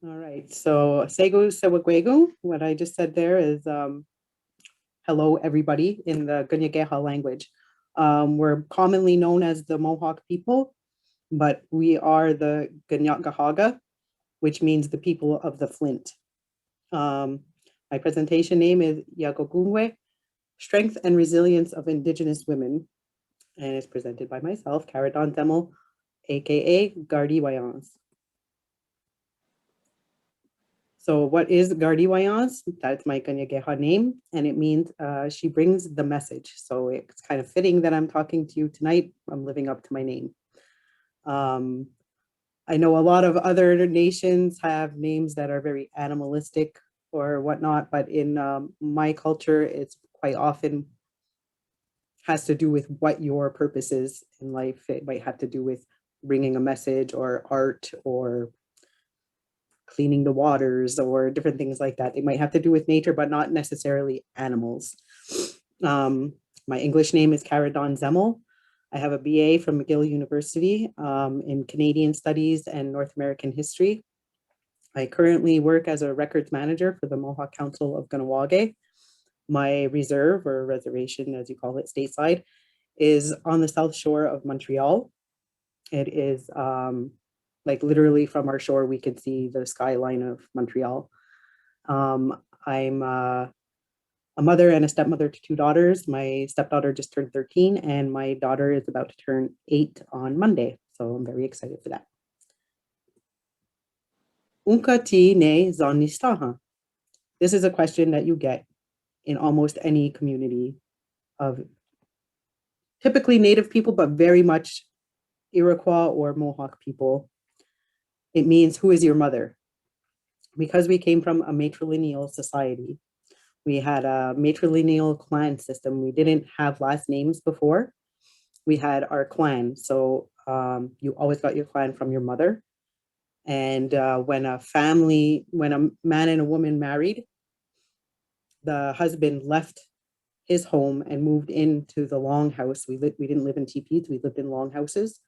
All right, so Segu Sewagwegu, what I just said there is hello, everybody, in the Gagnette language. We're commonly known as the Mohawk people, but we are the Gagnette, which means the people of the Flint. My presentation name is Iakokonwe, Strength and Resilience of Indigenous Women, and it's presented by myself, Dawne Zemel, aka Gardi Wayans. So what is Gardi Wayans? That's my Gagnette name, and it means she brings the message. So it's kind of fitting that I'm talking to you tonight. I'm living up to my name. I know a lot of other nations have names that are very animalistic or whatnot, but in my culture, it's quite often has to do with what your purpose is in life. It might have to do with bringing a message or art or cleaning the waters or different things like that. They might have to do with nature, but not necessarily animals. My English name is Dawne Zemel. I have a BA from McGill University in Canadian Studies and North American History. I currently work as a records manager for the Mohawk Council of Kahnawake. My reserve, or reservation as you call it stateside, is on the south shore of Montreal. It is like literally from our shore, we can see the skyline of Montreal. I'm a mother and a stepmother to two daughters. My stepdaughter just turned 13 and my daughter is about to turn 8 on Monday. So I'm very excited for that. Unka ti ne zanistaha. This is a question that you get in almost any community of typically Native people, but very much Iroquois or Mohawk people. It means, who is your mother? Because we came from a matrilineal society, we had a matrilineal clan system. We didn't have last names before. We had our clan. So you always got your clan from your mother. And when a man and a woman married, the husband left his home and moved into the longhouse. We didn't live in teepees, we lived in longhouses.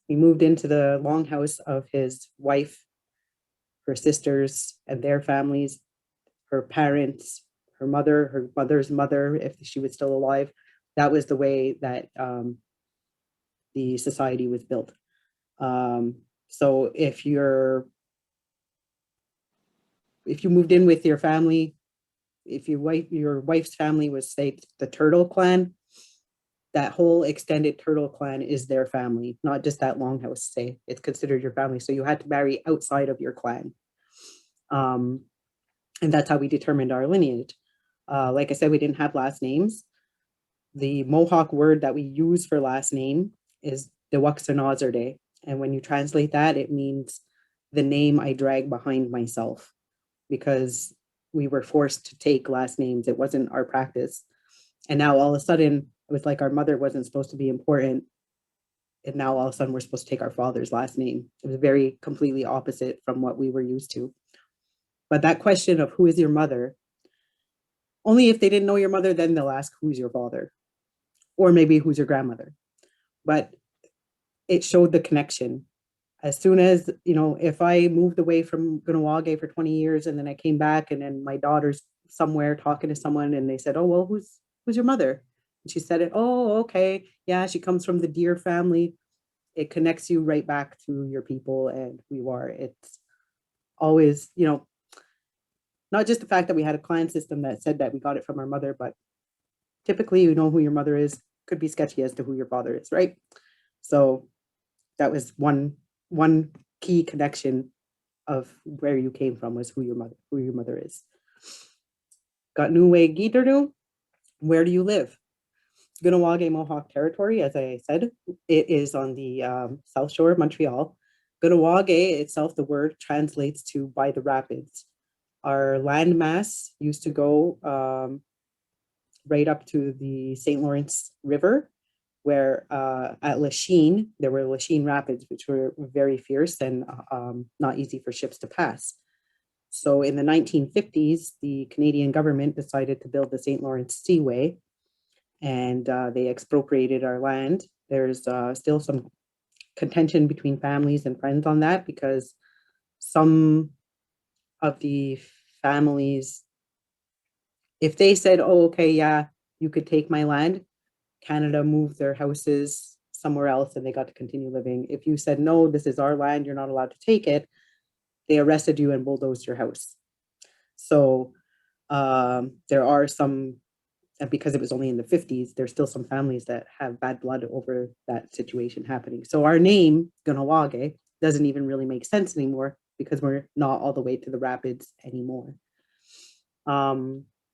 He moved into the longhouse of his wife, her sisters and their families, her parents, her mother's mother, if she was still alive. That was the way that the society was built. So if you moved in with your family, if your wife's family was, say, the Turtle clan, that whole extended Turtle clan is their family, not just that longhouse, say. It's considered your family. So you had to marry outside of your clan. And that's how we determined our lineage. Like I said, we didn't have last names. The Mohawk word that we use for last name is Dewaxanazerde. And when you translate that, it means the name I drag behind myself, because we were forced to take last names. It wasn't our practice. And now all of a sudden, it was like our mother wasn't supposed to be important. And now all of a sudden we're supposed to take our father's last name. It was very completely opposite from what we were used to. But that question of who is your mother, only if they didn't know your mother, then they'll ask who's your father, or maybe who's your grandmother. But it showed the connection. As soon as, if I moved away from Kahnawake for 20 years and then I came back and then my daughter's somewhere talking to someone and they said, oh, well, who's your mother? And she said it, oh, okay. Yeah, she comes from the Dear family. It connects you right back to your people and who you are. It's always, not just the fact that we had a clan system that said that we got it from our mother, but typically you know who your mother is, could be sketchy as to who your father is, right? So that was one key connection of where you came from, was who your mother is. Kahnawake Gidernu, where do you live? Kahnawake Mohawk territory, as I said, it is on the south shore of Montreal. Kahnawake itself, the word translates to by the rapids. Our landmass used to go right up to the St. Lawrence River, where at Lachine, there were Lachine Rapids, which were very fierce and not easy for ships to pass. So in the 1950s, the Canadian government decided to build the St. Lawrence Seaway, and they expropriated our land. There's still some contention between families and friends on that, because some of the families, if they said, oh, okay, yeah, you could take my land, Canada moved their houses somewhere else and they got to continue living. If you said, no, this is our land, you're not allowed to take it, they arrested you and bulldozed your house. So there are some, and because it was only in the 50s, there's still some families that have bad blood over that situation happening. So our name, Kahnawake, doesn't even really make sense anymore because we're not all the way to the rapids anymore.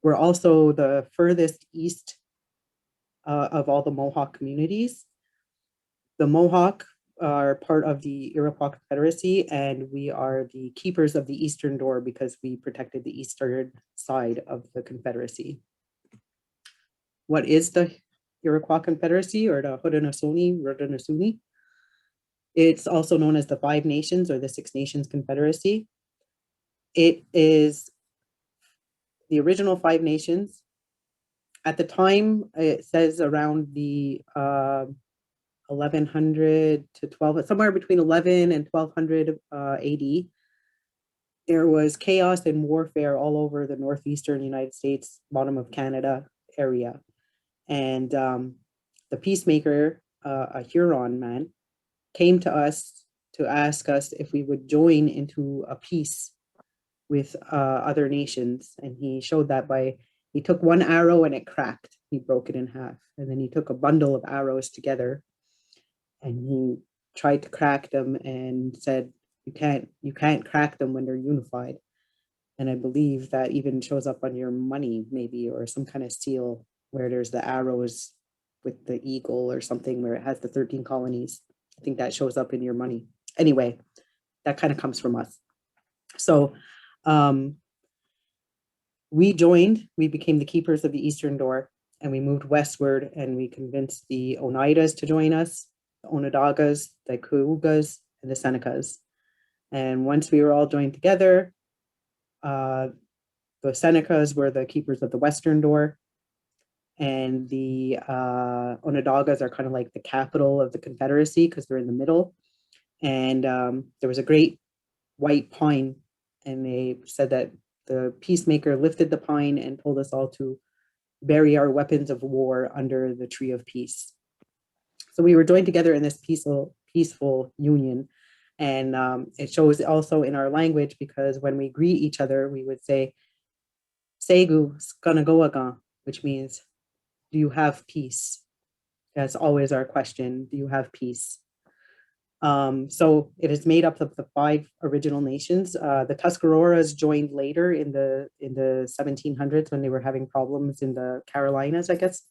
We're also the furthest east of all the Mohawk communities. The Mohawk are part of the Iroquois confederacy, and we are the keepers of the eastern door because we protected the eastern side of the confederacy. What is the Iroquois confederacy, or the Haudenosaunee? It's also known as the Five Nations or the Six Nations Confederacy. It is the original Five Nations. At the time, it says around the 1100 to 12, somewhere between 11 and 1200 AD, there was chaos and warfare all over the northeastern United States, bottom of Canada area. And the peacemaker, a Huron man, came to us to ask us if we would join into a peace with other nations. And he showed that by, he took one arrow and it cracked. He broke it in half. And then he took a bundle of arrows together and he tried to crack them and said, you can't crack them when they're unified. And I believe that even shows up on your money, maybe, or some kind of seal where there's the arrows with the eagle or something where it has the 13 colonies. I think that shows up in your money. Anyway, that kind of comes from us. So we joined, we became the keepers of the Eastern Door, and we moved westward and we convinced the Oneidas to join us, the Onondagas, the Cayugas, and the Senecas. And once we were all joined together, the Senecas were the keepers of the Western Door, and the Onondagas are kind of like the capital of the Confederacy because they're in the middle. And there was a great white pine, and they said that the peacemaker lifted the pine and told us all to bury our weapons of war under the tree of peace. So we were joined together in this peaceful union. And it shows also in our language, because when we greet each other, we would say, Segu skanagoaga, which means, do you have peace? That's always our question. Do you have peace? So it is made up of the 5 original nations. The Tuscaroras joined later in the 1700s when they were having problems in the Carolinas, I guess,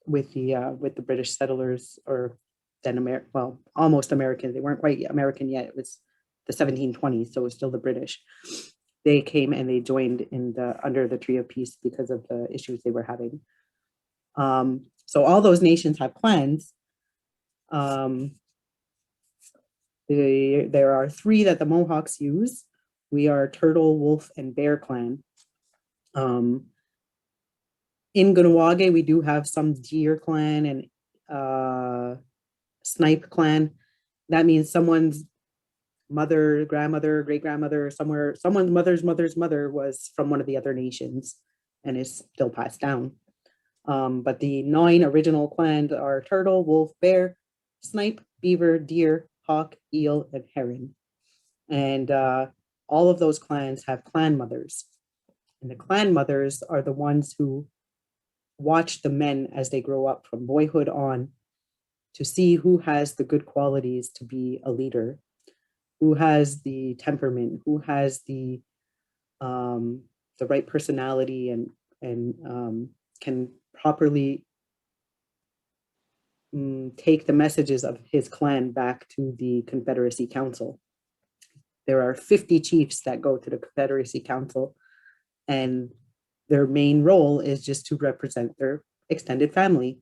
with the British settlers, or then almost American. They weren't quite American yet. It was the 1720s, so it was still the British. They came and they joined under the Tree of Peace because of the issues they were having. So all those nations have clans. There are 3 that the Mohawks use. We are Turtle, Wolf, and Bear clan. In Kahnawake, we do have some Deer clan and Snipe clan. That means someone's mother, grandmother, great-grandmother, someone's mother's mother was from one of the other nations and is still passed down. But the 9 original clans are Turtle, Wolf, Bear, Snipe, Beaver, Deer, Hawk, Eel, and Heron. And all of those clans have clan mothers. And the clan mothers are the ones who watch the men as they grow up from boyhood on to see who has the good qualities to be a leader, who has the temperament, who has the right personality and can properly take the messages of his clan back to the Confederacy Council. There are 50 chiefs that go to the Confederacy Council, and their main role is just to represent their extended family.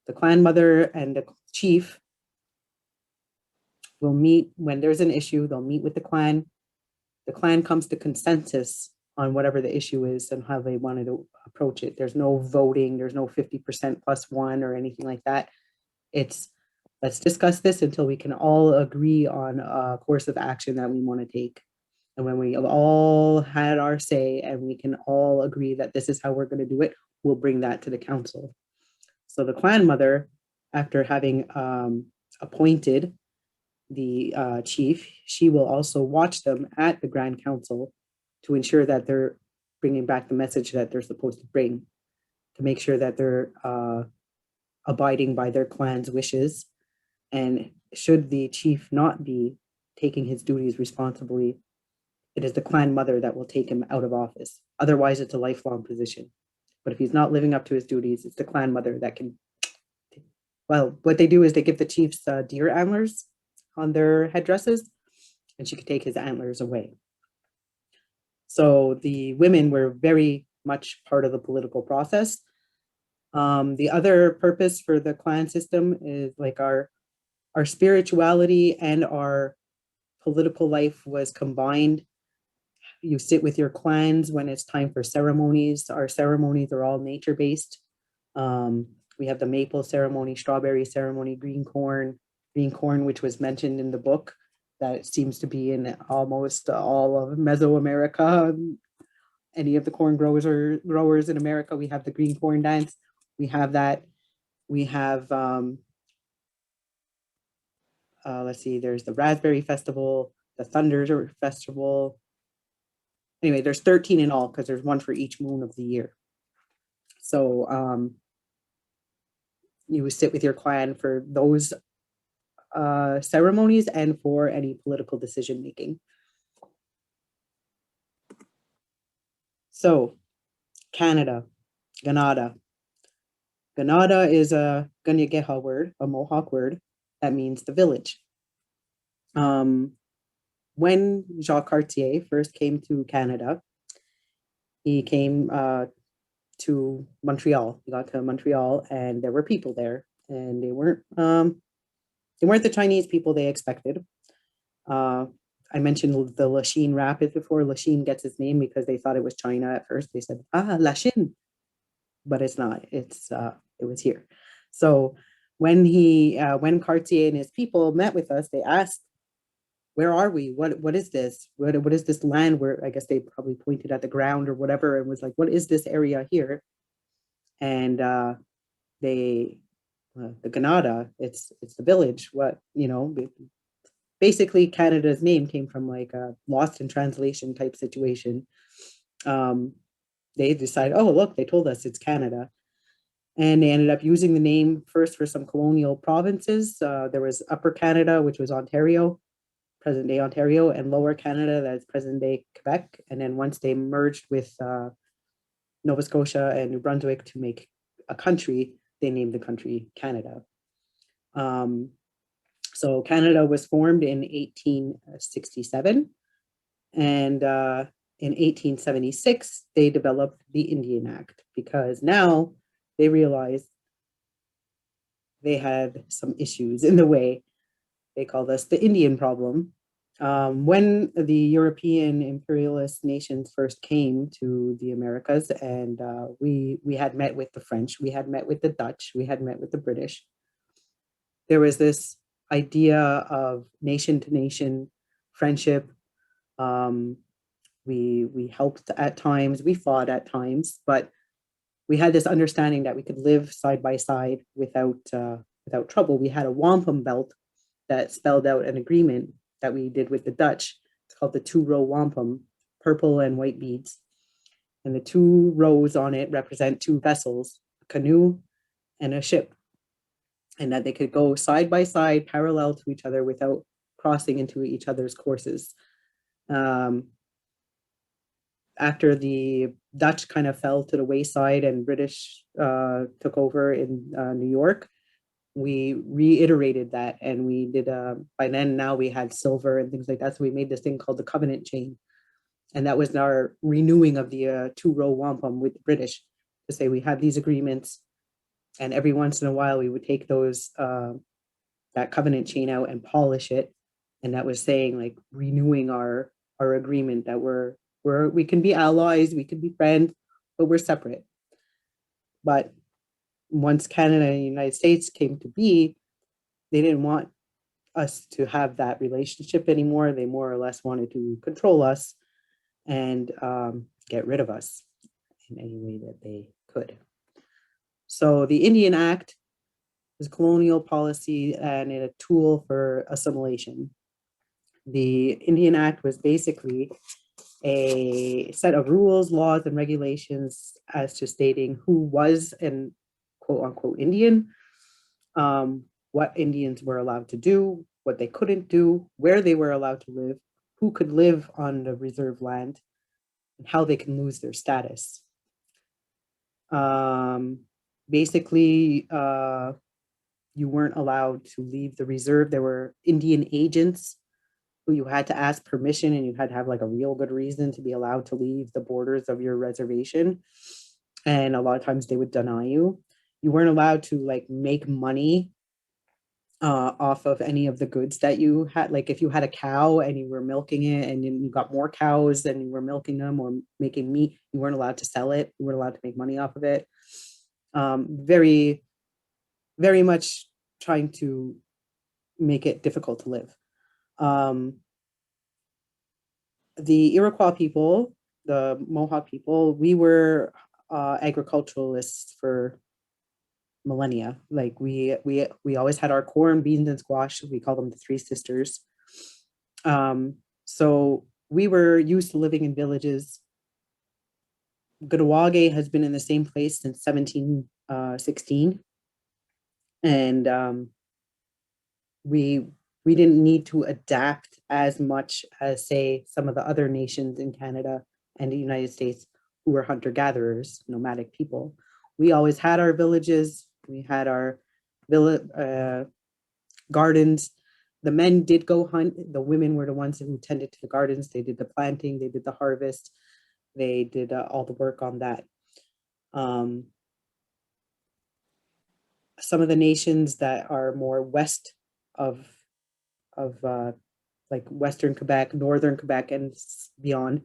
The clan mother and the chief will meet when there's an issue. They'll meet with the clan. The clan comes to consensus on whatever the issue is and how they wanted to approach it. There's no voting. There's no 50% plus 1 or anything like that. It's, let's discuss this until we can all agree on a course of action that we want to take. And when we all had our say and we can all agree that this is how we're going to do it, we'll bring that to the council. So the clan mother, after having appointed the chief, she will also watch them at the Grand Council to ensure that they're bringing back the message that they're supposed to bring, to make sure that they're abiding by their clan's wishes. And should the chief not be taking his duties responsibly, it is the clan mother that will take him out of office. Otherwise, it's a lifelong position. But if he's not living up to his duties, it's the clan mother that can. Well, what they do is they give the chiefs deer antlers on their headdresses, and she could take his antlers away. So the women were very much part of the political process. The other purpose for the clan system is like our spirituality and our political life was combined. You sit with your clans when it's time for ceremonies. Our ceremonies are all nature-based. We have the maple ceremony, strawberry ceremony, green corn, which was mentioned in the book, that seems to be in almost all of Mesoamerica. Any of the corn growers in America, we have the green corn dance. We have that. We have, let's see, there's the Raspberry Festival, the Thunder Festival. Anyway, there's 13 in all because there's one for each moon of the year. So you would sit with your clan for those ceremonies and for any political decision making. So Canada, Ganada. Ganada is a Gagnette word, a Mohawk word that means the village. When Jacques Cartier first came to Canada, he came to Montreal. He got to Montreal, and there were people there, and they weren't the Chinese people they expected. I mentioned the Lachine Rapids before. Lachine gets its name because they thought it was China at first. They said, Lachine, but it's not. It was here. So when Cartier and his people met with us, they asked, where are we? What is this? What is this land? Where I guess they probably pointed at the ground or whatever and was like, what is this area here? And the Ganada, it's the village. Basically Canada's name came from like a lost in translation type situation. They decided, oh look, they told us it's Canada. And they ended up using the name first for some colonial provinces. There was Upper Canada, which was Ontario, present day Ontario, and Lower Canada, that's present day Quebec. And then once they merged with Nova Scotia and New Brunswick to make a country, they named the country Canada. So Canada was formed in 1867, and in 1876, they developed the Indian Act because now they realized they had some issues in the way. They call this the Indian problem. When the European imperialist nations first came to the Americas, and we had met with the French, we had met with the Dutch, we had met with the British, there was this idea of nation to nation friendship. We helped at times, we fought at times, but we had this understanding that we could live side by side without trouble. We had a wampum belt that spelled out an agreement that we did with the Dutch. It's called the 2-row wampum, purple and white beads. And the 2 rows on it represent 2 vessels, a canoe and a ship. And that they could go side by side, parallel to each other without crossing into each other's courses. After the Dutch kind of fell to the wayside and British took over in New York, we reiterated that, and we did by then now we had silver and things like that, so we made this thing called the covenant chain, and that was our renewing of the 2-row wampum with the British, to say we have these agreements, and every once in a while we would take those that covenant chain out and polish it, and that was saying like renewing our agreement that we can be allies, we can be friends, but we're separate. But once Canada and the United States came to be, they didn't want us to have that relationship anymore. They more or less wanted to control us and get rid of us in any way that they could. So the Indian Act was colonial policy and a tool for assimilation. The Indian Act was basically a set of rules, laws, and regulations as to stating who was an quote unquote Indian, what Indians were allowed to do, what they couldn't do, where they were allowed to live, who could live on the reserve land, and how they can lose their status. Basically, you weren't allowed to leave the reserve. There were Indian agents who you had to ask permission, and you had to have like a real good reason to be allowed to leave the borders of your reservation. And a lot of times they would deny you. You weren't allowed to like make money off of any of the goods that you had. Like if you had a cow and you were milking it and you got more cows and you were milking them or making meat, you weren't allowed to sell it. You weren't allowed to make money off of it. Very, very much trying to make it difficult to live. The Iroquois people, the Mohawk people, we were agriculturalists for millennia. Like we always had our corn, beans, and squash. We call them the Three Sisters. So we were used to living in villages. Kahnawake has been in the same place since 1716, and we didn't need to adapt as much as, say, some of the other nations in Canada and the United States who were hunter-gatherers, nomadic people. We always had our villages. We had our gardens. The men did go hunt. The women were the ones who tended to the gardens. They did the planting. They did the harvest. They did all the work on that. Some of the nations that are more west of like Western Quebec, Northern Quebec, and beyond,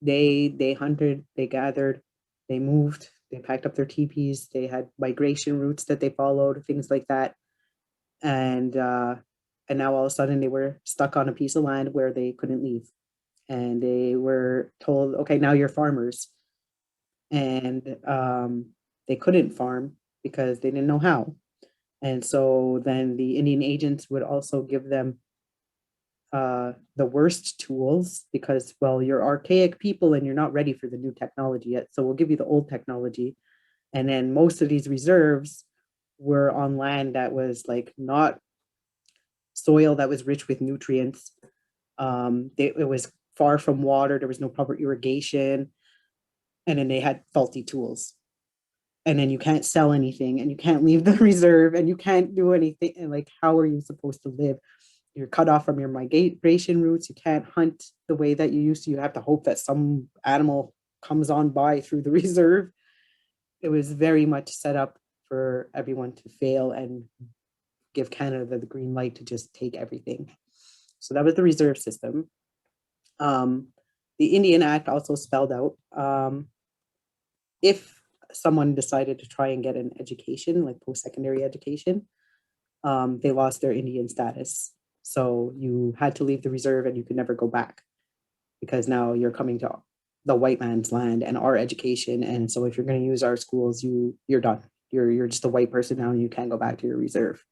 they hunted, they gathered, they moved, they packed up their teepees, they had migration routes that they followed, things like that. And now all of a sudden they were stuck on a piece of land where they couldn't leave. And they were told, okay, now you're farmers. And they couldn't farm because they didn't know how. And so then the Indian agents would also give them the worst tools because, well, you're archaic people and you're not ready for the new technology yet. So we'll give you the old technology. And then most of these reserves were on land that was like not soil that was rich with nutrients. It was far from water. There was no proper irrigation. And then they had faulty tools. And then you can't sell anything and you can't leave the reserve and you can't do anything. And like, how are you supposed to live? You're cut off from your migration routes. You can't hunt the way that you used to. You have to hope that some animal comes on by through the reserve. It was very much set up for everyone to fail and give Canada the green light to just take everything. So that was the reserve system. The Indian Act also spelled out if someone decided to try and get an education, like post-secondary education, they lost their Indian status. So you had to leave the reserve and you could never go back because now you're coming to the white man's land and our education. And so if you're going to use our schools, you're done. You're just a white person now and you can't go back to your reserve.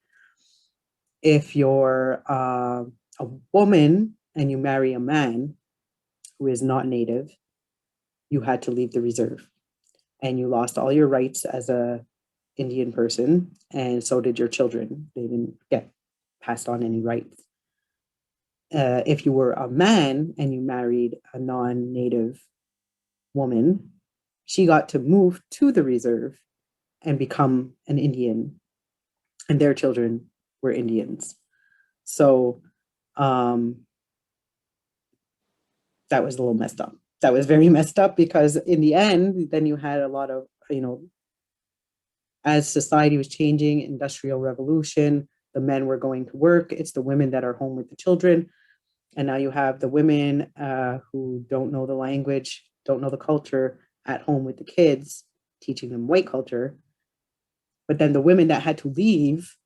If you're a woman and you marry a man who is not native, you had to leave the reserve and you lost all your rights as a Indian person, and so did your children. They didn't get passed on any rights. If you were a man and you married a non-native woman, she got to move to the reserve and become an Indian, and their children were Indians. So that was a little messed up. That was very messed up because in the end, then you had a lot of, as society was changing, industrial revolution, the men were going to work. It's the women that are home with the children. And now you have the women who don't know the language, don't know the culture, at home with the kids, teaching them white culture. But then the women that had to leave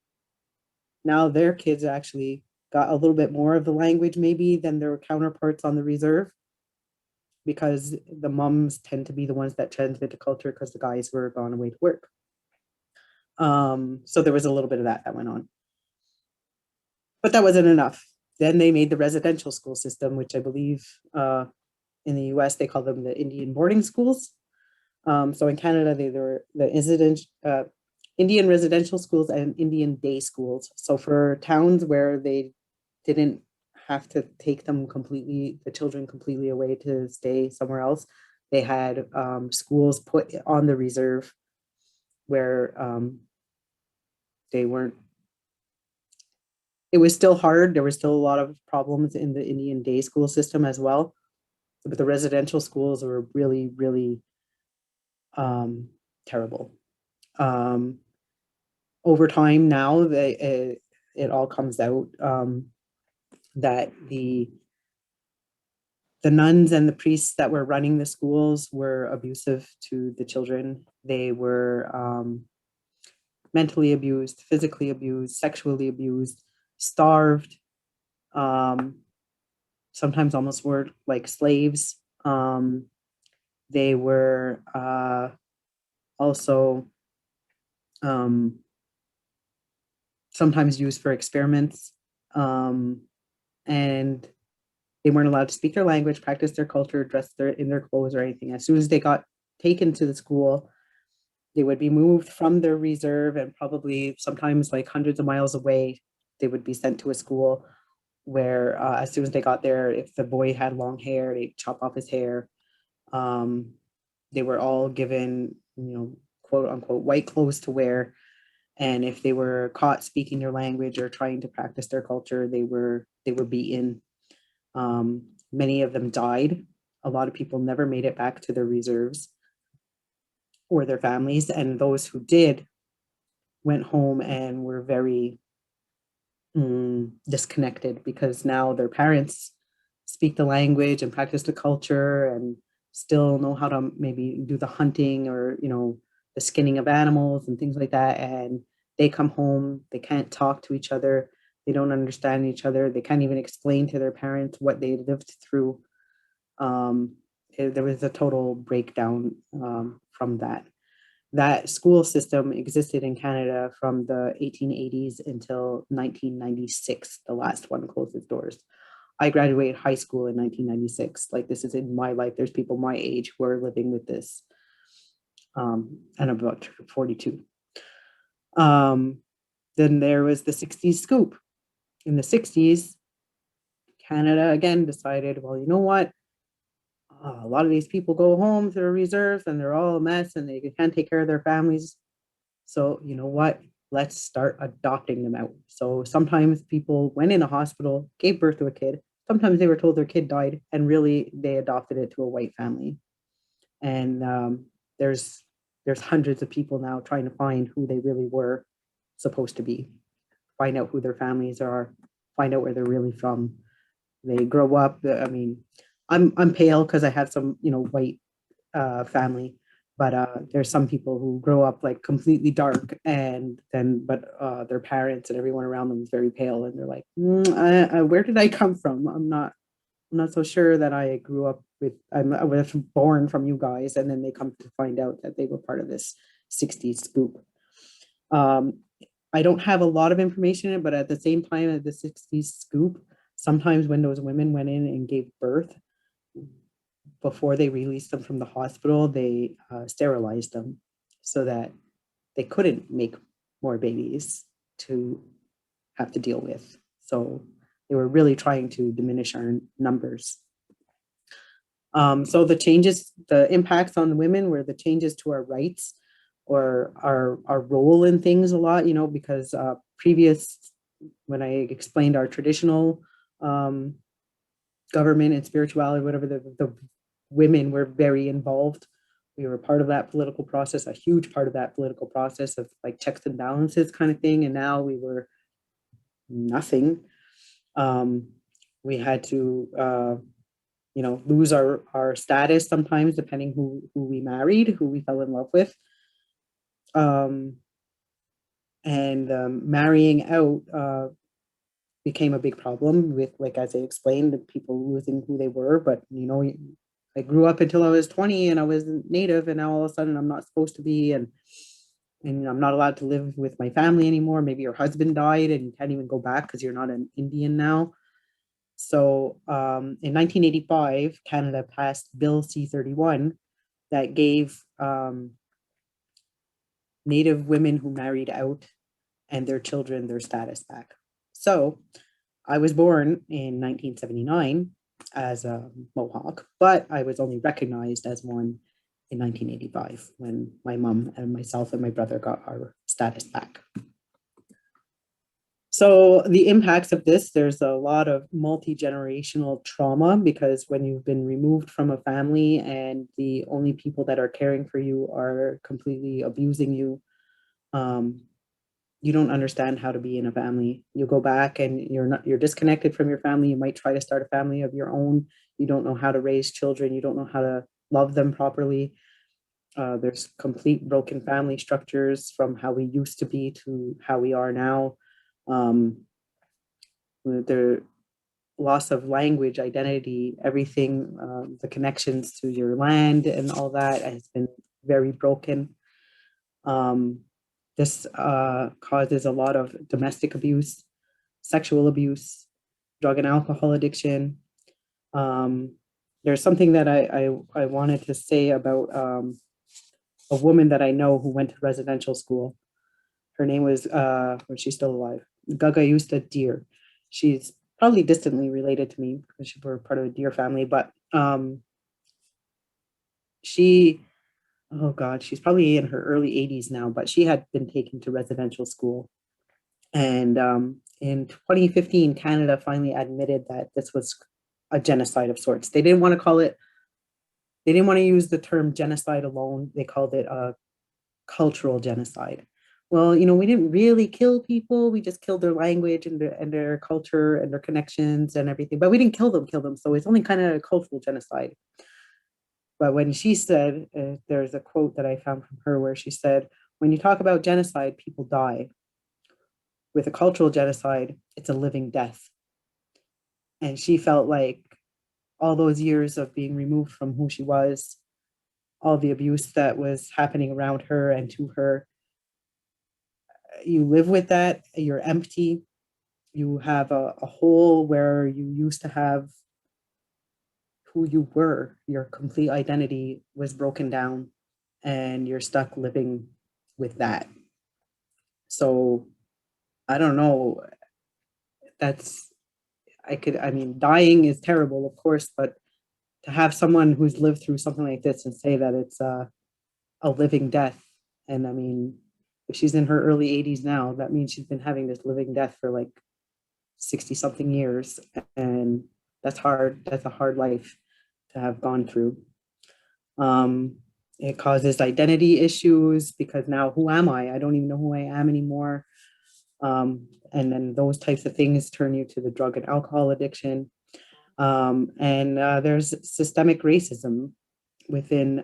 Now their kids actually got a little bit more of the language maybe than their counterparts on the reserve, because the moms tend to be the ones that transmit the culture because the guys were gone away to work. So there was a little bit of that went on. But that wasn't enough. Then they made the residential school system, which I believe in the US, they call them the Indian boarding schools. So in Canada, they were the Indian residential schools and Indian day schools. So for towns where they didn't have to take them completely, the children completely away to stay somewhere else, they had schools put on the reserve where they weren't, it was still hard. There was still a lot of problems in the Indian day school system as well. But the residential schools were really, really terrible. Over time now, it all comes out that the nuns and the priests that were running the schools were abusive to the children. They were mentally abused, physically abused, sexually abused, starved, sometimes almost were like slaves. They were also sometimes used for experiments, and they weren't allowed to speak their language, practice their culture, dress in their clothes or anything. As soon as they got taken to the school, they would be moved from their reserve, and probably sometimes like hundreds of miles away, they would be sent to a school where as soon as they got there, if the boy had long hair, they'd chop off his hair. They were all given, quote unquote, white clothes to wear. And if they were caught speaking their language or trying to practice their culture, they were beaten. Many of them died. A lot of people never made it back to their reserves or their families. And those who did went home and were very disconnected, because now their parents speak the language and practice the culture and still know how to maybe do the hunting or, the skinning of animals and things like that. And they come home, they can't talk to each other. They don't understand each other. They can't even explain to their parents what they lived through. There was a total breakdown from that. That school system existed in Canada from the 1880s until 1996. The last one closed its doors. I graduated high school in 1996. Like, this is in my life. There's people my age who are living with this. And I'm about 42. Then there was the 60s scoop. In the 60s, Canada again decided, well, you know what? A lot of these people go home to their reserves and they're all a mess and they can't take care of their families. So, you know what? Let's start adopting them out. So sometimes people went in a hospital, gave birth to a kid. Sometimes they were told their kid died, and really they adopted it to a white family. And there's hundreds of people now trying to find who they really were supposed to be, find out who their families are, find out where they're really from. They grow up. I mean, I'm pale because I have some, white family, but there's some people who grow up like completely dark, and then their parents and everyone around them is very pale, and they're like, where did I come from? I'm not so sure that I grew up with. I was born from you guys, and then they come to find out that they were part of this 60s scoop. I don't have a lot of information in it, but at the same time, at the 60s scoop, sometimes when those women went in and gave birth, before they released them from the hospital, they sterilized them so that they couldn't make more babies to have to deal with. So they were really trying to diminish our numbers. So the impacts on the women were the changes to our rights or our role in things a lot, because when I explained our traditional government and spirituality, whatever, the women were very involved. We were part of that political process, a huge part of that political process of like checks and balances kind of thing. And now we were nothing. We had to, lose our status sometimes, depending who we married, who we fell in love with. And marrying out became a big problem with, like, as I explained, the people losing who they were. But, you know, I grew up until I was 20 and I was Native, and now all of a sudden I'm not supposed to be, and I'm not allowed to live with my family anymore. Maybe your husband died and you can't even go back because you're not an Indian now. So in 1985, Canada passed Bill C-31 that gave Native women who married out and their children their status back. So I was born in 1979 as a Mohawk, but I was only recognized as one in 1985 when my mom and myself and my brother got our status back. So the impacts of this, there's a lot of multi-generational trauma, because when you've been removed from a family and the only people that are caring for you are completely abusing you, you don't understand how to be in a family. You go back and you're disconnected from your family. You might try to start a family of your own. You don't know how to raise children. You don't know how to love them properly. There's complete broken family structures from how we used to be to how we are now. The loss of language, identity, everything, the connections to your land and all that has been very broken. This causes a lot of domestic abuse, sexual abuse, drug and alcohol addiction. There's something that I wanted to say about a woman that I know who went to residential school. Her name was, she's still alive, Gagnette Dear. She's probably distantly related to me because we're part of the Dear family, but she, oh God, she's probably in her early 80s now, but she had been taken to residential school. And in 2015, Canada finally admitted that this was a genocide of sorts. They didn't want to call it, they didn't want to use the term genocide alone. They called it a cultural genocide. Well, you know, we didn't really kill people. We just killed their language and their culture and their connections and everything. But we didn't kill them. So it's only kind of a cultural genocide. But when she said, there's a quote that I found from her where she said, when you talk about genocide, people die. With a cultural genocide, it's a living death. And she felt like all those years of being removed from who she was, all the abuse that was happening around her and to her, you live with that, you're empty, you have a hole where you used to have who you were, your complete identity was broken down, and you're stuck living with that. So I don't know, that's, I mean, dying is terrible, of course, but to have someone who's lived through something like this and say that it's a living death. And I mean, if she's in her early 80s now, that means she's been having this living death for like 60 something years. And that's hard. That's a hard life to have gone through. It causes identity issues because now who am I? I don't even know who I am anymore. And then those types of things turn you to the drug and alcohol addiction. And there's systemic racism within,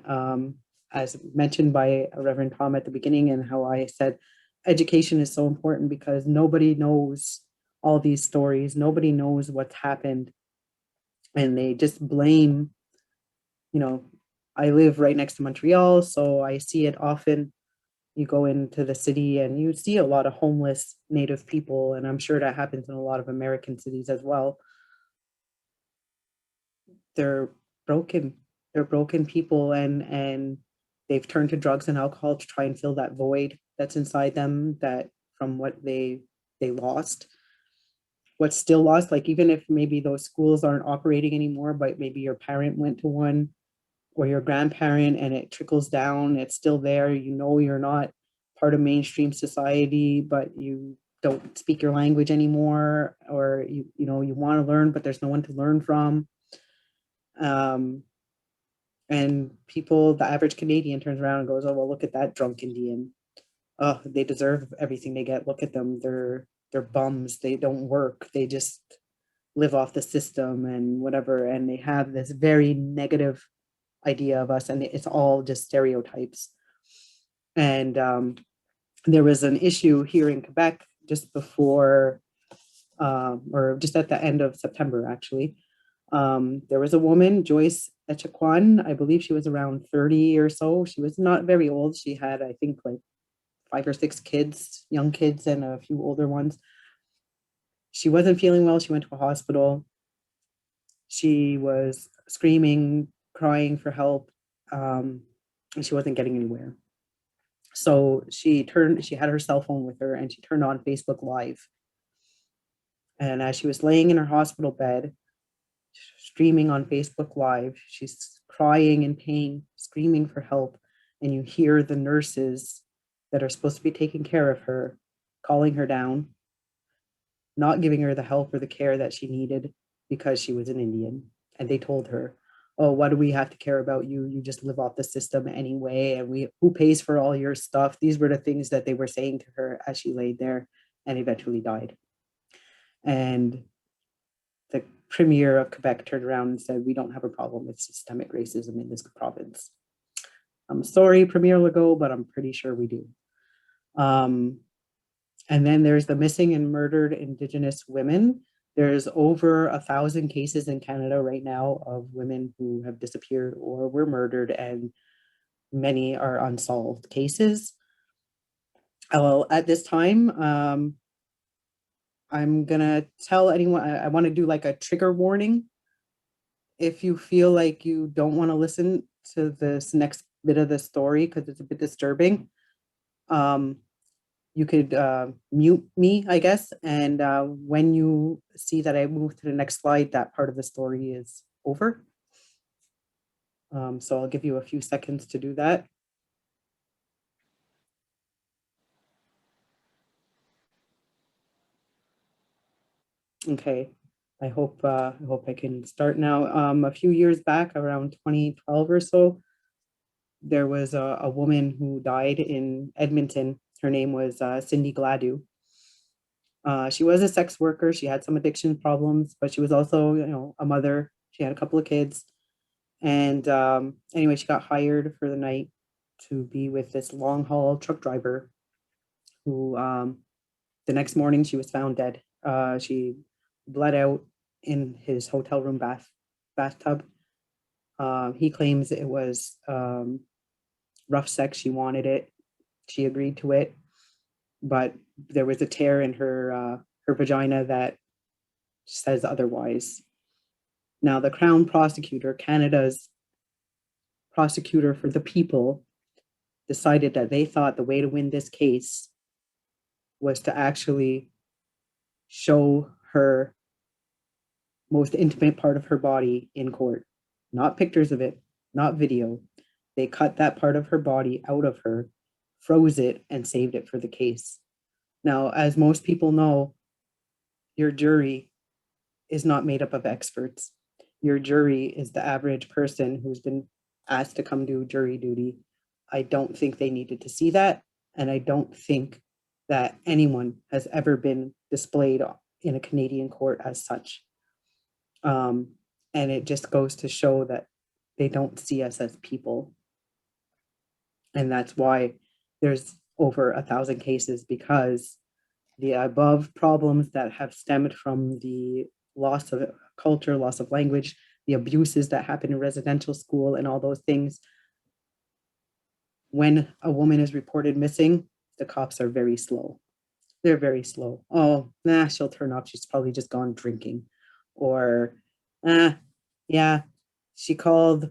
as mentioned by Reverend Tom at the beginning, and how I said education is so important because nobody knows all these stories. Nobody knows what's happened. And they just blame, you know, I live right next to Montreal, so I see it often. You go into the city and you see a lot of homeless Native people, and I'm sure that happens in a lot of American cities as well. They're broken. They're broken people, and they've turned to drugs and alcohol to try and fill that void that's inside them, that from what they lost. What's still lost, like even if maybe those schools aren't operating anymore, but maybe your parent went to one or your grandparent and it trickles down, it's still there. You know, you're not part of mainstream society, but you don't speak your language anymore, or you know, you want to learn, but there's no one to learn from. And people, the average Canadian turns around and goes, oh, well, look at that drunk Indian. Oh, they deserve everything they get. Look at them. They're bums. They don't work. They just live off the system and whatever. And they have this very negative idea of us, and it's all just stereotypes. And there was an issue here in Quebec just before, or just at the end of September, actually. There was a woman, Joyce Echaquan, I believe she was around 30 or so. She was not very old. She had, I think, like 5 or 6 kids, young kids, and a few older ones. She wasn't feeling well. She went to a hospital. She was screaming, crying for help, and she wasn't getting anywhere. So she had her cell phone with her and she turned on Facebook Live. And as she was laying in her hospital bed, streaming on Facebook Live, she's crying in pain, screaming for help. And you hear the nurses that are supposed to be taking care of her calling her down, not giving her the help or the care that she needed because she was an Indian. And they told her, oh, why do we have to care about you? You just live off the system anyway. And who pays for all your stuff? These were the things that they were saying to her as she laid there and eventually died. And the premier of Quebec turned around and said, we don't have a problem with systemic racism in this province. I'm sorry, Premier Legault, but I'm pretty sure we do. And then there's the missing and murdered Indigenous women. There's over 1,000 cases in Canada right now of women who have disappeared or were murdered, and many are unsolved cases. Well, at this time, I'm gonna tell anyone, I want to do like a trigger warning. If you feel like you don't want to listen to this next bit of the story because it's a bit disturbing, you could mute me, I guess. And when you see that I move to the next slide, that part of the story is over. So I'll give you a few seconds to do that. Okay, I hope I can start now. A few years back, around 2012 or so, there was a woman who died in Edmonton. Her name was Cindy Gladue. She was a sex worker. She had some addiction problems, but she was also, a mother. She had a couple of kids. And anyway, she got hired for the night to be with this long haul truck driver who the next morning she was found dead. She bled out in his hotel room bathtub. He claims it was rough sex. She wanted it. She agreed to it, but there was a tear in her vagina that says otherwise. Now, the Crown Prosecutor, Canada's prosecutor for the people, decided that they thought the way to win this case was to actually show her most intimate part of her body in court. Not pictures of it, not video. They cut that part of her body out of her, froze it, and saved it for the case. Now, as most people know, your jury is not made up of experts. Your jury is the average person who's been asked to come do jury duty. I don't think they needed to see that. And I don't think that anyone has ever been displayed in a Canadian court as such. And it just goes to show that they don't see us as people. And that's why there's over 1,000 cases, because the above problems that have stemmed from the loss of culture, loss of language, the abuses that happen in residential school and all those things. When a woman is reported missing, the cops are very slow. They're very slow. Oh, nah, she'll turn up. She's probably just gone drinking. Or, yeah, she called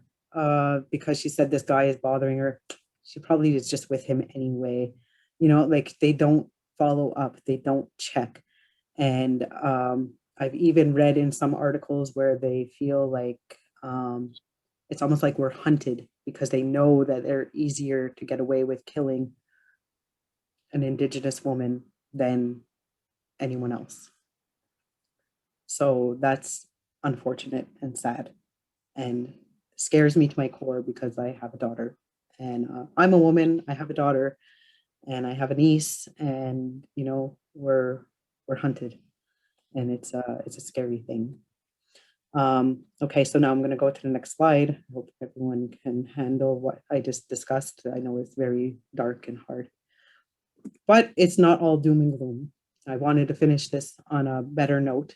because she said this guy is bothering her. She probably is just with him anyway. Like they don't follow up. They don't check. And I've even read in some articles where they feel like it's almost like we're hunted because they know that they're easier to get away with killing an Indigenous woman than anyone else. So that's unfortunate and sad and scares me to my core because I have a daughter and I'm a woman, I have a daughter and I have a niece, and we're hunted, and it's a scary thing. Okay, so now I'm going to go to the next slide. I hope everyone can handle what I just discussed. I know it's very dark and hard. But it's not all doom and gloom. I wanted to finish this on a better note.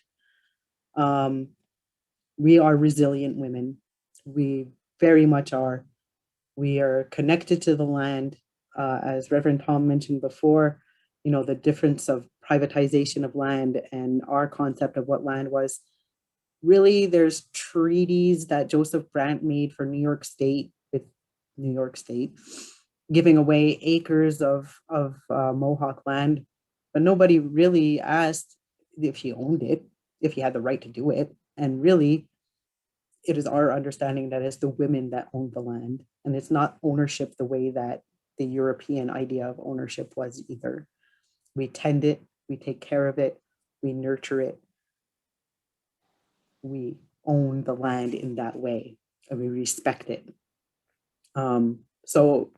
We are resilient women. We very much are. We are connected to the land. As Reverend Tom mentioned before, you know, the difference of privatization of land and our concept of what land was. Really, there's treaties that Joseph Brant made for New York State with New York State, giving away acres of Mohawk land, but nobody really asked if he owned it, if he had the right to do it. And really, it is our understanding that it's the women that own the land, and it's not ownership the way that the European idea of ownership was either. We tend it, we take care of it, we nurture it, we own the land in that way, and we respect it. So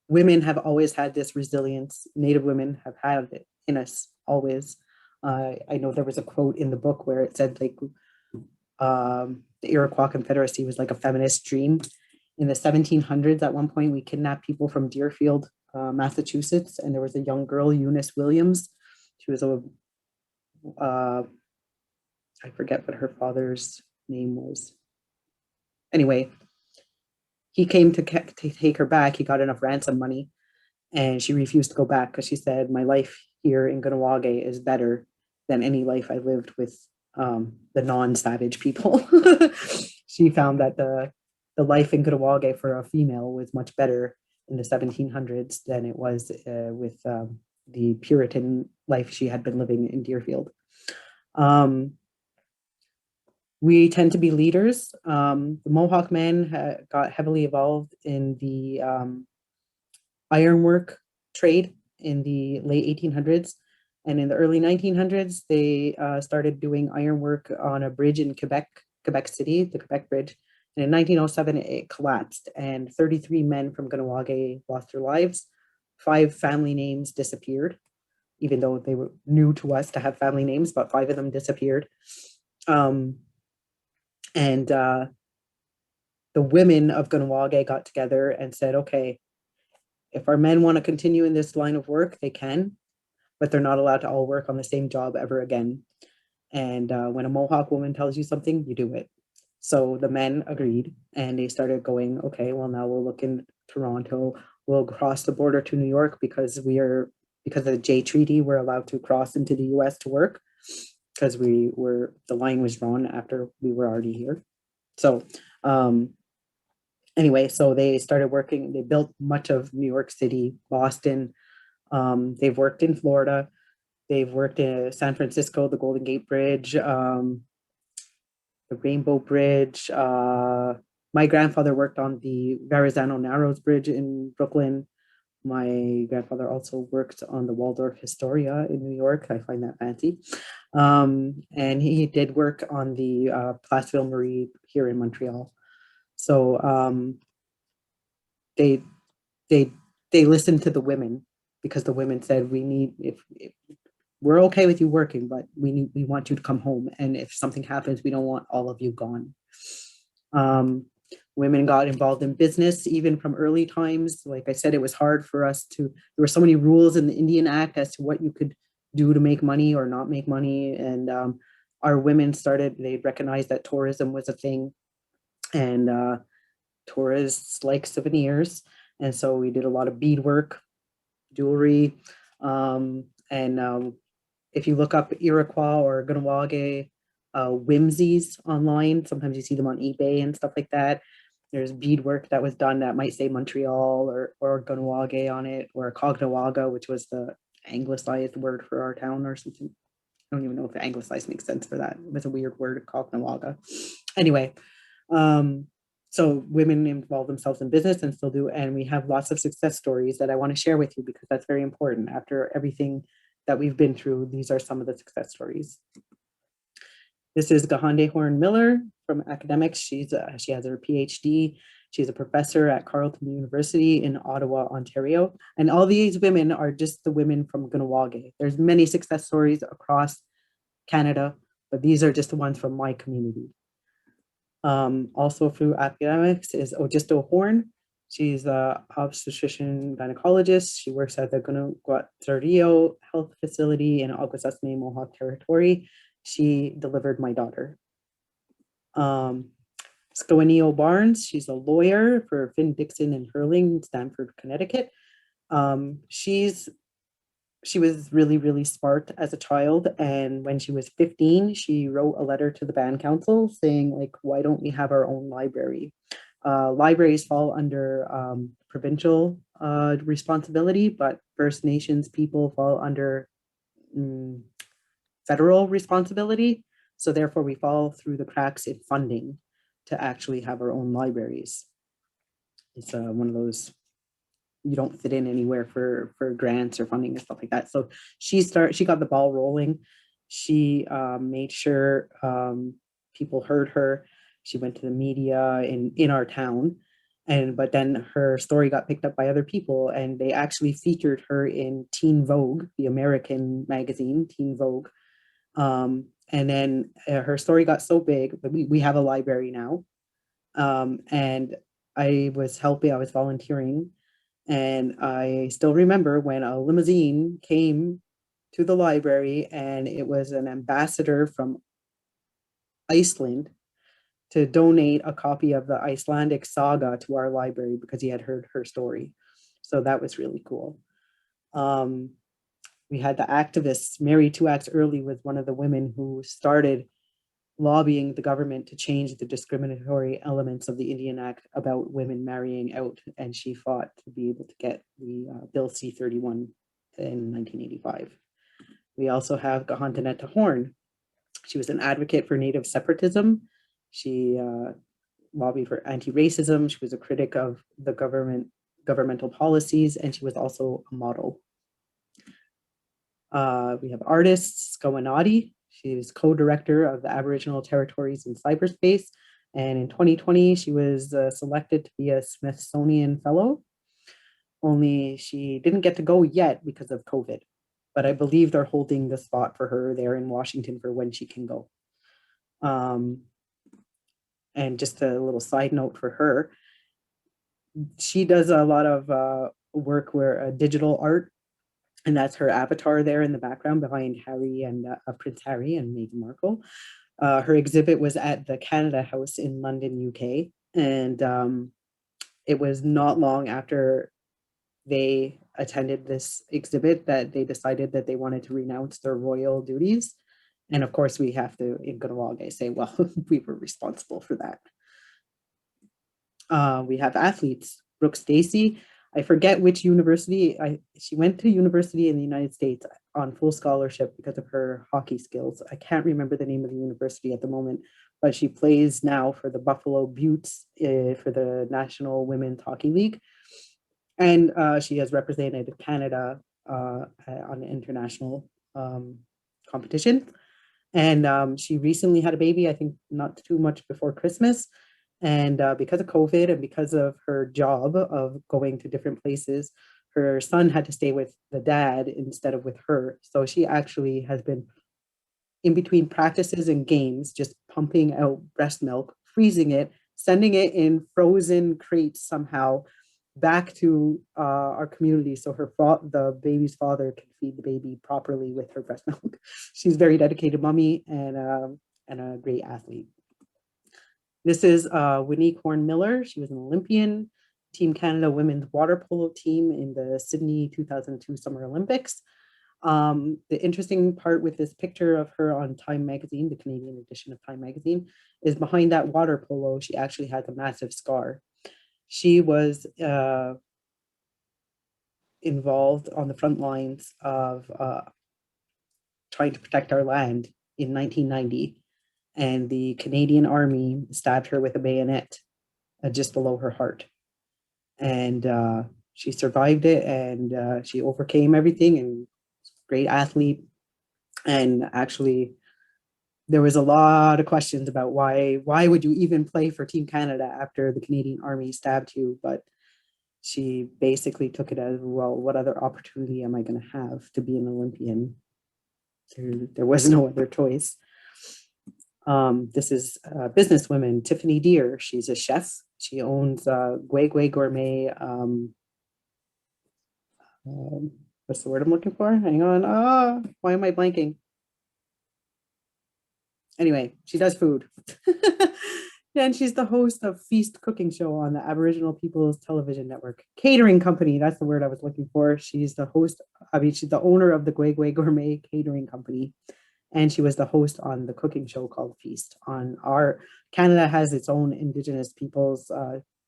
women have always had this resilience. Native women have had it in us always. I know there was a quote in the book where it said like the Iroquois confederacy was like a feminist dream. In the 1700s, at one point, we kidnapped people from Deerfield, Massachusetts, and there was a young girl, Eunice Williams. She was I forget what her father's name was. Anyway, he came to take her back. He got enough ransom money, and she refused to go back because she said, "My life here in Kahnawake is better than any life I lived with the non-savage people." She found that the life in Kahnawake for a female was much better in the 1700s than it was with the Puritan life she had been living in Deerfield. We tend to be leaders. The Mohawk men got heavily involved in the ironwork trade in the late 1800s. And in the early 1900s, they started doing ironwork on a bridge in Quebec City, the Quebec Bridge. And in 1907, it collapsed, and 33 men from Kahnawake lost their lives. 5 family names disappeared, even though they were new to us to have family names, but 5 of them disappeared. The women of Kahnawake got together and said, okay, if our men want to continue in this line of work, they can, but they're not allowed to all work on the same job ever again. And when a Mohawk woman tells you something, you do it. So the men agreed, and they started going, okay, well, now we'll look in Toronto, we'll cross the border to New York because of the Jay Treaty, we're allowed to cross into the US to work because the line was drawn after we were already here. So anyway, so they started working, they built much of New York City, Boston. They've worked in Florida. They've worked in San Francisco, the Golden Gate Bridge, the Rainbow Bridge. My grandfather worked on the Verrazano Narrows Bridge in Brooklyn. My grandfather also worked on the Waldorf Astoria in New York. I find that fancy. And he did work on the Place Ville Marie here in Montreal. So they listened to the women because the women said, we need, if we're okay with you working, but we want you to come home. And if something happens, we don't want all of you gone. Women got involved in business even from early times. Like I said, it was hard for us there were so many rules in the Indian Act as to what you could do to make money or not make money. And our women they recognized that tourism was a thing, and tourists like souvenirs. And so we did a lot of beadwork, jewelry, and if you look up Iroquois or Kahnawake whimsies online, sometimes you see them on eBay and stuff like that. There's beadwork that was done that might say Montreal or Kahnawake on it, or Cognawaga, which was the anglicized word for our town or something. I don't even know if the anglicized makes sense for that. It was a weird word, Cognawaga. Anyway, so women involve themselves in business and still do, and we have lots of success stories that I want to share with you because that's very important. After everything that we've been through, these are some of the success stories. This is Gagnette Horn Miller from academics. She has her PhD. She's a professor at Carleton University in Ottawa, Ontario. And all these women are just the women from Kahnawake. There's many success stories across Canada, but these are just the ones from my community. Also through academics is Hontanetta Horn. She's a obstetrician gynecologist. She works at the Gagnette Health Facility in Kahnawake Mohawk Territory. She delivered my daughter. Scoaneo Barnes, she's a lawyer for Finn Dixon and Hurling, Stamford, Connecticut. She was really, really smart as a child. And when she was 15, she wrote a letter to the band council saying, like, why don't we have our own library? Libraries fall under provincial responsibility, but First Nations people fall under federal responsibility. So therefore we fall through the cracks in funding to actually have our own libraries. It's one of those, you don't fit in anywhere for grants or funding and stuff like that. So she got the ball rolling. She made sure people heard her. She went to the media in our town, but then her story got picked up by other people, and they actually featured her in Teen Vogue, the American magazine, Teen Vogue. And then her story got so big, but we have a library now. And I was volunteering, and I still remember when a limousine came to the library, and it was an ambassador from Iceland to donate a copy of the Icelandic saga to our library because he had heard her story. So that was really cool. We had the activists. Mary Two Acts Early was one of the women who started lobbying the government to change the discriminatory elements of the Indian Act about women marrying out, and she fought to be able to get the Bill C-31 in 1985. We also have Hontanetta Horn. She was an advocate for Native separatism. She lobbied for anti-racism. She was a critic of the governmental policies, and she was also a model. We have artists, Conady. She's co-director of the Aboriginal Territories in Cyberspace. And in 2020, she was selected to be a Smithsonian Fellow. Only she didn't get to go yet because of COVID. But I believe they're holding the spot for her there in Washington for when she can go. And just a little side note for her, she does a lot of work where digital art, and that's her avatar there in the background behind Harry and Prince Harry and Meghan Markle. Her exhibit was at the Canada House in London, UK, and it was not long after they attended this exhibit that they decided that they wanted to renounce their royal duties. And of course, we have to, in Kahnawake, say, well, we were responsible for that. We have athletes. Brooke Stacy, I forget which university. She went to university in the United States on full scholarship because of her hockey skills. I can't remember the name of the university at the moment, but she plays now for the Buffalo Buttes for the National Women's Hockey League. And she has represented Canada on international competition. And she recently had a baby, I think not too much before Christmas. And because of COVID and because of her job of going to different places, her son had to stay with the dad instead of with her. So she actually has been in between practices and games, just pumping out breast milk, freezing it, sending it in frozen crates somehow back to our community so the baby's father can feed the baby properly with her breast milk. She's a very dedicated mommy and a great athlete. This is Whitney Miller. She was an Olympian, Team Canada women's water polo team in the Sydney 2002 Summer Olympics. The interesting part with this picture of her on Time magazine, the Canadian edition of Time magazine, is behind that water polo, she actually has a massive scar. She was involved on the front lines of trying to protect our land in 1990. And the Canadian Army stabbed her with a bayonet just below her heart. And she survived it, and she overcame everything, and great athlete. And actually, there was a lot of questions about why would you even play for Team Canada after the Canadian Army stabbed you? But she basically took it as, well, what other opportunity am I going to have to be an Olympian? There was no other choice. This is businesswoman, Tiffany Dear. She's a chef. She owns Guegwe Gourmet. What's the word I'm looking for? Hang on. Why am I blanking? Anyway, she does food. And she's the host of Feast Cooking Show on the Aboriginal People's Television Network. Catering company, that's the word I was looking for. She's the host, she's the owner of the Guegwe Gourmet Catering Company. And she was the host on the cooking show called Feast. Canada has its own Indigenous people's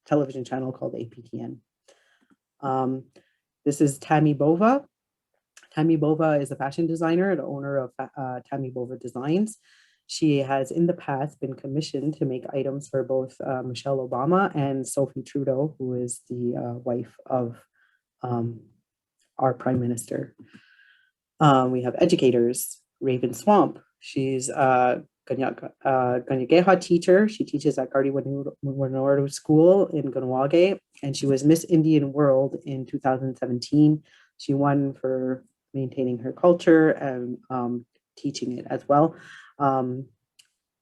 television channel called APTN. This is Tami Bova. Tami Bova is a fashion designer, the owner of Tami Bova Designs. She has in the past been commissioned to make items for both Michelle Obama and Sophie Trudeau, who is the wife of our Prime Minister. We have educators, Raven Swamp. She's a Kahnawake teacher. She teaches at Gardy Winordo School in Kahnawake, and she was Miss Indian World in 2017. She won for maintaining her culture and teaching it as well.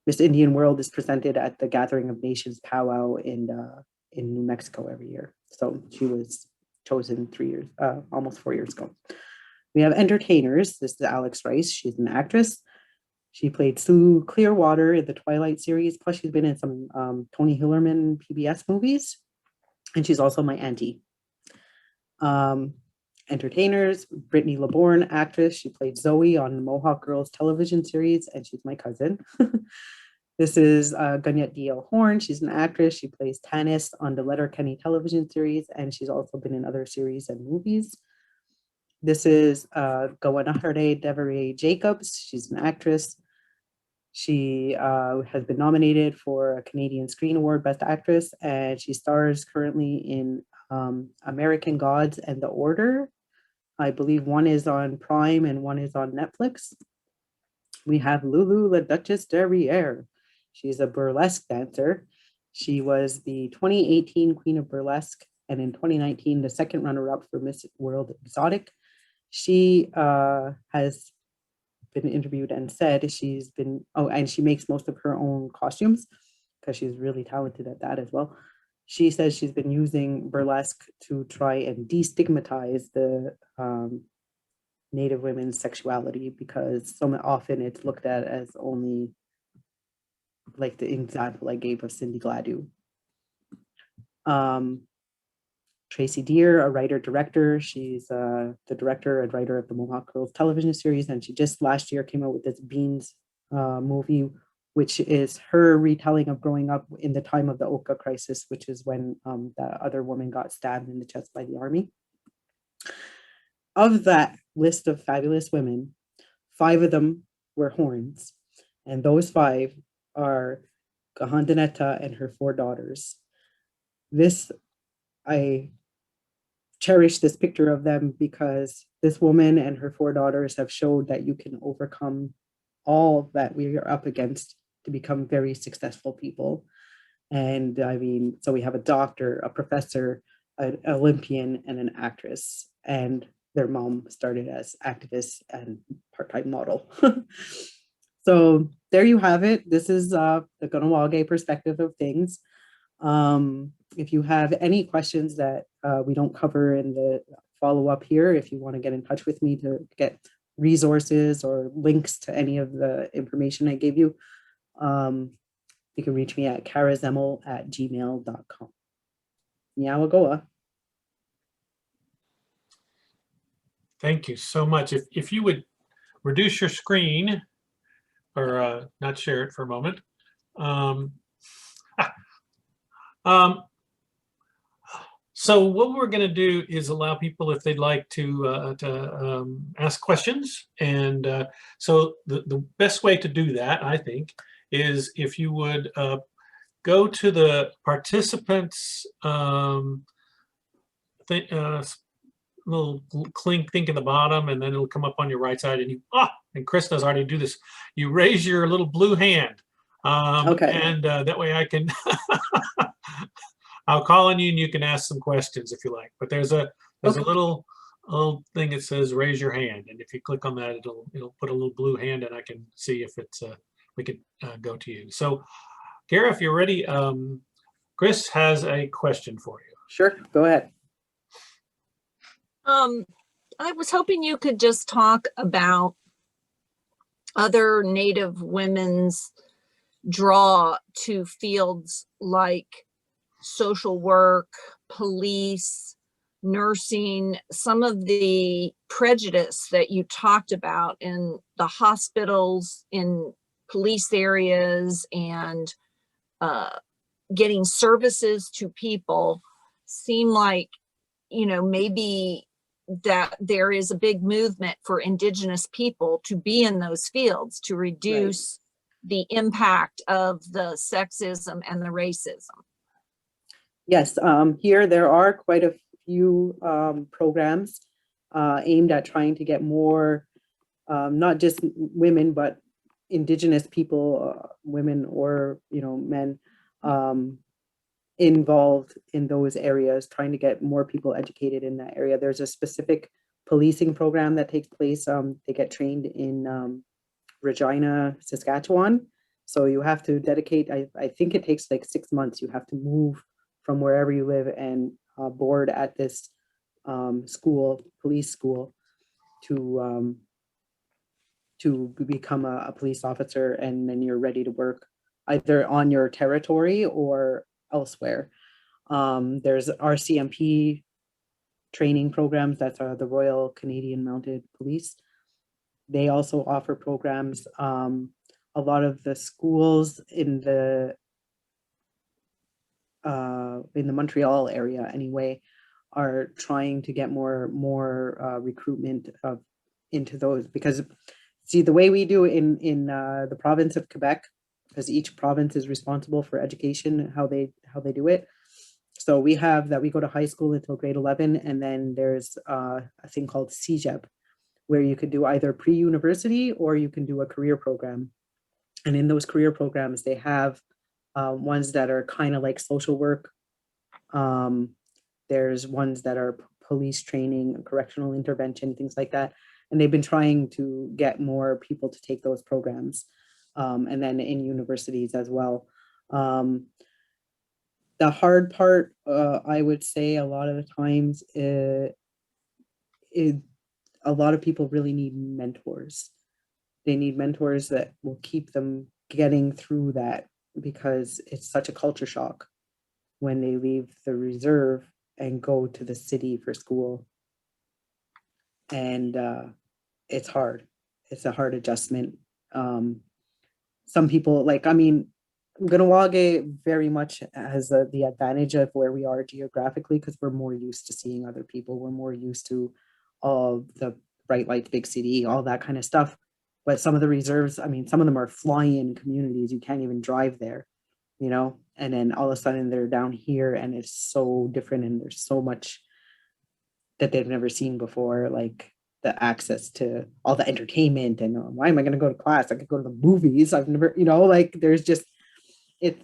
Miss Indian World is presented at the Gathering of Nations powwow in New Mexico every year. So she was chosen almost 4 years ago. We have entertainers. This is Alex Rice. She's an actress. She played Sue Clearwater in the Twilight series. Plus, she's been in some Tony Hillerman PBS movies. And she's also my auntie. Entertainers, Brittany Laborn, actress. She played Zoe on the Mohawk Girls television series, and she's my cousin. This is Gagnette DL Horn. She's an actress. She plays Tanis on the Letterkenny television series, and she's also been in other series and movies. This is Devarie Jacobs. She's an actress. She has been nominated for a Canadian Screen Award Best Actress, and she stars currently in American Gods and the Order. I believe one is on Prime and one is on Netflix. We have Lulu the Duchess Derriere. She's a burlesque dancer. She was the 2018 Queen of Burlesque, and in 2019, the second runner-up for Miss World Exotic. She has been interviewed and said and she makes most of her own costumes because she's really talented at that as well. She says she's been using burlesque to try and destigmatize the Native women's sexuality, because so often it's looked at as only like the example I gave of Cindy Gladue. Tracy Dear, a writer-director. She's the director and writer of the Mohawk Girls television series, and she just last year came out with this Beans movie, which is her retelling of growing up in the time of the Oka crisis, which is when that other woman got stabbed in the chest by the army. Of that list of fabulous women, 5 of them were Horns, and those 5 are Hontanetta and her 4 daughters. I cherish this picture of them because this woman and her 4 daughters have showed that you can overcome all that we are up against to become very successful people. And I mean, so we have a doctor, a professor, an Olympian, and an actress, and their mom started as activist and part-time model. So there you have it. This is the Kahnawake perspective of things. If you have any questions that we don't cover in the follow-up here, if you want to get in touch with me to get resources or links to any of the information I gave you, you can reach me at karazemel@gmail.com. Nyawagoa. Thank you so much. If you would reduce your screen or not share it for a moment. So what we're going to do is allow people, if they'd like to ask questions. And so the best way to do that, I think, is if you would go to the participants little thing at the bottom, and then it'll come up on your right side, and and Chris knows how to do this. You raise your little blue hand. Okay. And that way I can, I'll call on you and you can ask some questions if you like. But there's a little thing that says raise your hand, and if you click on that, it'll put a little blue hand, and I can see if it's we could go to you. So, Kara, if you're ready, Chris has a question for you. Sure, go ahead. I was hoping you could just talk about other Native women's draw to fields like social work, police, nursing, some of the prejudice that you talked about in the hospitals, in police areas, and getting services to people seem like, you know, maybe that there is a big movement for Indigenous people to be in those fields to reduce the impact of the sexism and the racism. Yes, here there are quite a few programs aimed at trying to get more, not just women, but Indigenous people, women or, you know, men, involved in those areas, trying to get more people educated in that area. There's a specific policing program that takes place. They get trained in Regina, Saskatchewan. So you have to dedicate, I think it takes like 6 months. You have to move from wherever you live and board at this school, police school, to become a police officer, and then you're ready to work either on your territory or elsewhere. There's RCMP training programs, that's the Royal Canadian Mounted Police. They also offer programs. A lot of the schools in the Montreal area anyway are trying to get more recruitment into those, because see, the way we do in the province of Quebec, because each province is responsible for education, how they do it. So we have that we go to high school until grade 11, and then there's a thing called CEGEP, where you could do either pre-university or you can do a career program. And in those career programs, they have ones that are kind of like social work. There's ones that are police training, correctional intervention, things like that. And they've been trying to get more people to take those programs. And then in universities as well. The hard part, I would say, a lot of the times, a lot of people really need mentors. They need mentors that will keep them getting through that, because it's such a culture shock when they leave the reserve and go to the city for school. And it's hard. It's a hard adjustment. Some people, like, I mean, Kahnawake very much has the advantage of where we are geographically, because we're more used to seeing other people. We're more used to all the bright lights, big city, all that kind of stuff. But some of the reserves, I mean, some of them are fly-in communities. You can't even drive there, you know? And then all of a sudden they're down here, and it's so different, and there's so much that they've never seen before, like the access to all the entertainment. And why am I going to go to class? I could go to the movies. I've never, you know, like there's just, I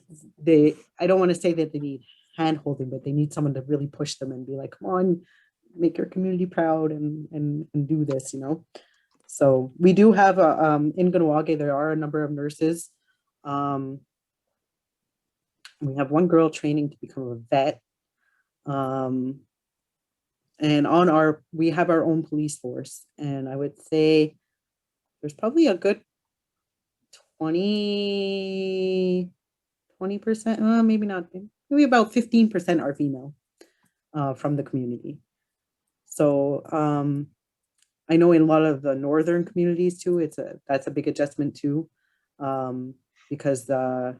don't want to say that they need hand holding, but they need someone to really push them and be like, come on, make your community proud and do this, you know? So we do have in Kahnawake, there are a number of nurses. We have one girl training to become a vet. And we have our own police force. And I would say there's probably a good 20%, maybe not, maybe about 15% are female from the community. So I know in a lot of the northern communities too, that's a big adjustment too, because the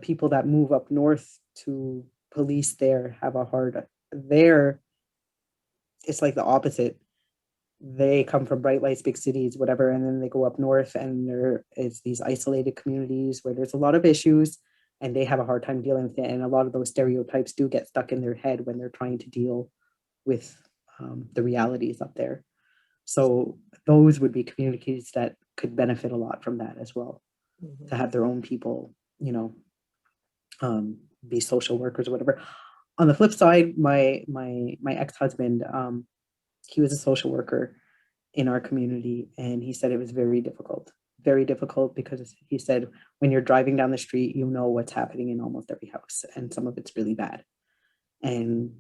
people that move up north to police there have a hard, it's like the opposite. They come from bright lights, big cities, whatever, and then they go up north, and there is these isolated communities where there's a lot of issues, and they have a hard time dealing with it. And a lot of those stereotypes do get stuck in their head when they're trying to deal with the realities up there. So those would be communities that could benefit a lot from that as well, to have their own people, you know, be social workers or whatever. On the flip side, my ex-husband, he was a social worker in our community, and he said it was very difficult very difficult because he said, when you're driving down the street, you know what's happening in almost every house, and some of it's really bad. And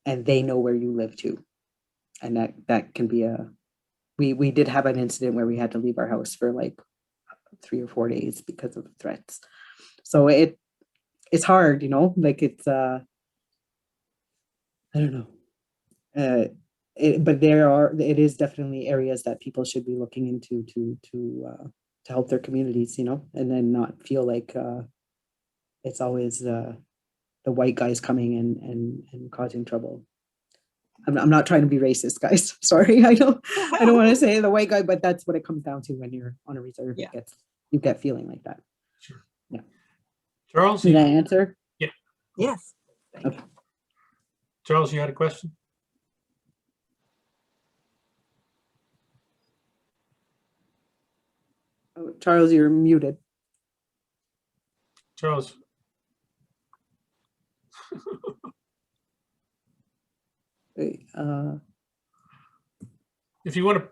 they know where you live too. And that can be we did have an incident where we had to leave our house for like 3 or 4 days because of threats. So it's hard, you know, like it's I don't know. But it is definitely areas that people should be looking into to help their communities, you know, and then not feel like it's always the white guys coming and causing trouble. I'm not trying to be racist, guys. Sorry, I don't want to say the white guy, but that's what it comes down to when you're on a reserve. Yeah. You get feeling like that. Sure. Yeah. Charles, Did I answer? Yeah. Yes. Okay. Charles, you had a question? Oh, Charles, you're muted. Charles. Wait, If you want to,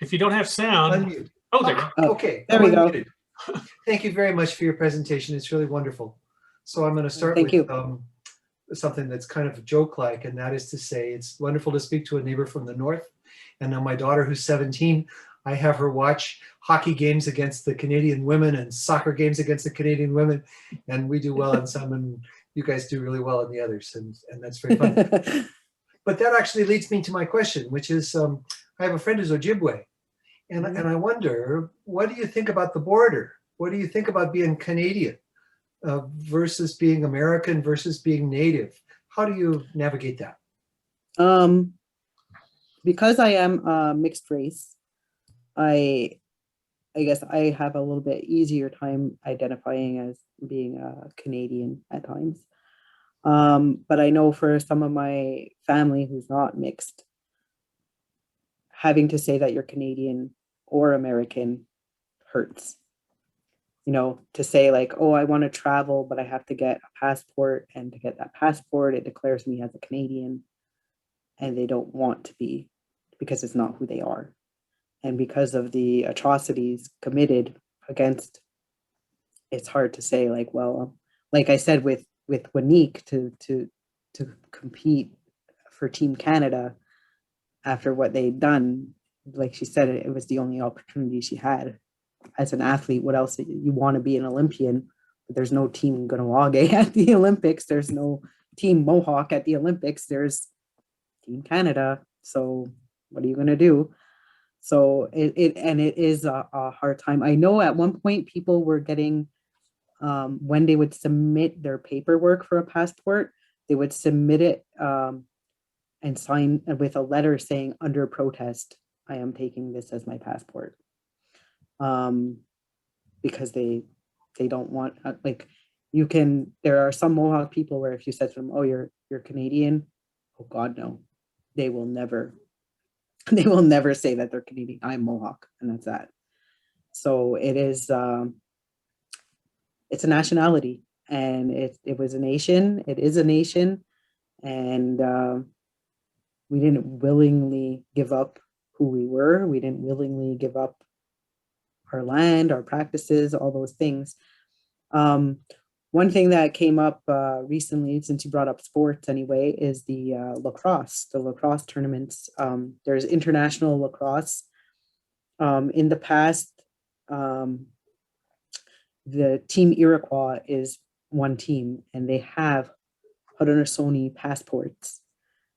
if you don't have sound. Unmute. Oh, there. Oh, Okay. there I'm we go. unmuted. Thank you very much for your presentation. It's really wonderful. So I'm going to start Thank with you. something that's kind of joke-like, and that is to say it's wonderful to speak to a neighbor from the north. And now my daughter, who's 17, I have her watch hockey games against the Canadian women and soccer games against the Canadian women, and we do well on some, and you guys do really well on the others, and that's very fun. But that actually leads me to my question, which is I have a friend who's Ojibwe, and I wonder, what do you think about the border? What do you think about being Canadian versus being American versus being Native? How do you navigate that? Because I am mixed race, I guess I have a little bit easier time identifying as being a Canadian at times. But I know for some of my family who's not mixed, having to say that you're Canadian or American hurts. You know, to say like, oh, I want to travel, but I have to get a passport, and to get that passport, it declares me as a Canadian, and they don't want to be because it's not who they are. And because of the atrocities committed against, it's hard to say like, well, like I said with Wanique to compete for Team Canada after what they'd done, like she said, it was the only opportunity she had as an athlete. What else? You want to be an Olympian, but there's no Team Kahnawake at the Olympics. There's no Team Mohawk at the Olympics. There's Team Canada. So what are you going to do? So it is a hard time. I know at one point people were getting, when they would submit their paperwork for a passport, they would submit it and sign with a letter saying, under protest, I am taking this as my passport. Because they don't want, like, you can, there are some Mohawk people where if you said to them, oh, you're Canadian, oh God, no, they will never say that they're Canadian. I'm Mohawk, and that's that. So it is, it's a nationality, and it was a nation. It is a nation, and we didn't willingly give up who we were. We didn't willingly give up our land, our practices, all those things. One thing that came up recently, since you brought up sports anyway, is the lacrosse tournaments. There's international lacrosse. In the past, the Team Iroquois is one team, and they have Haudenosaunee passports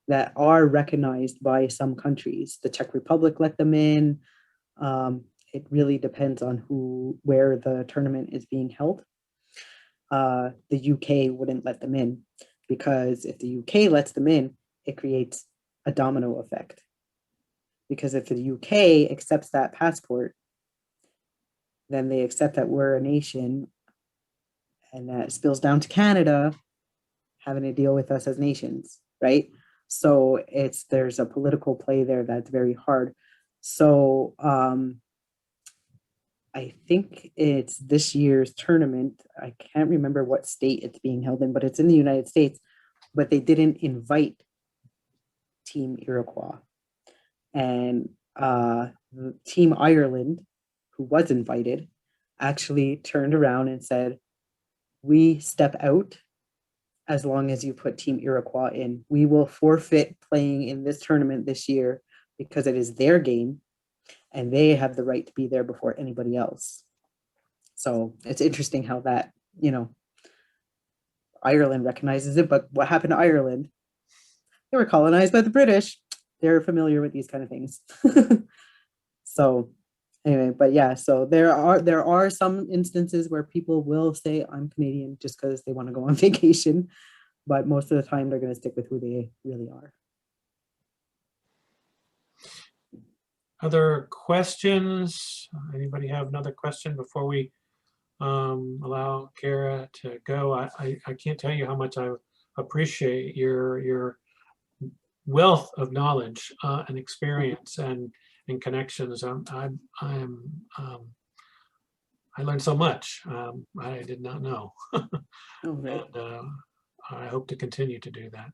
that are recognized by some countries. The Czech Republic let them in. It really depends on where the tournament is being held. The UK wouldn't let them in, because if the UK lets them in, it creates a domino effect. Because if the UK accepts that passport, then they accept that we're a nation, and that spills down to Canada having to deal with us as nations, right? So there's a political play there that's very hard. So I think it's this year's tournament. I can't remember what state it's being held in, but it's in the United States. But they didn't invite Team Iroquois. And Team Ireland, who was invited, actually turned around and said, we step out as long as you put Team Iroquois in. We will forfeit playing in this tournament this year because it is their game and they have the right to be there before anybody else. So it's interesting how that, Ireland recognizes it, but what happened to Ireland? They were colonized by the British. They're familiar with these kind of things. So anyway, but yeah, so there are some instances where people will say I'm Canadian just because they want to go on vacation, but most of the time they're going to stick with who they really are. Other questions? Anybody have another question before we allow Kara to go? I can't tell you how much I appreciate your wealth of knowledge and experience and connections. I learned so much I did not know. Right. And I hope to continue to do that.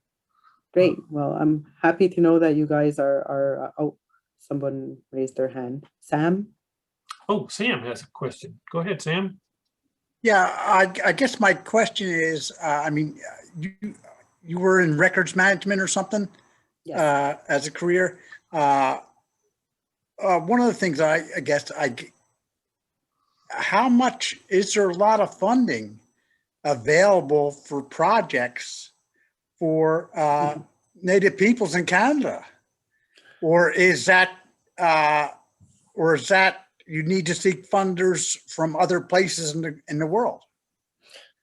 Great. Well, I'm happy to know that you guys are oh, someone raised their hand. Sam? Oh, Sam has a question. Go ahead, Sam. Yeah, I guess my question is, I mean, you were in records management or something? Yes. As a career. One of the things how much, is there a lot of funding available for projects for Native peoples in Canada? Or is that you need to seek funders from other places in the world?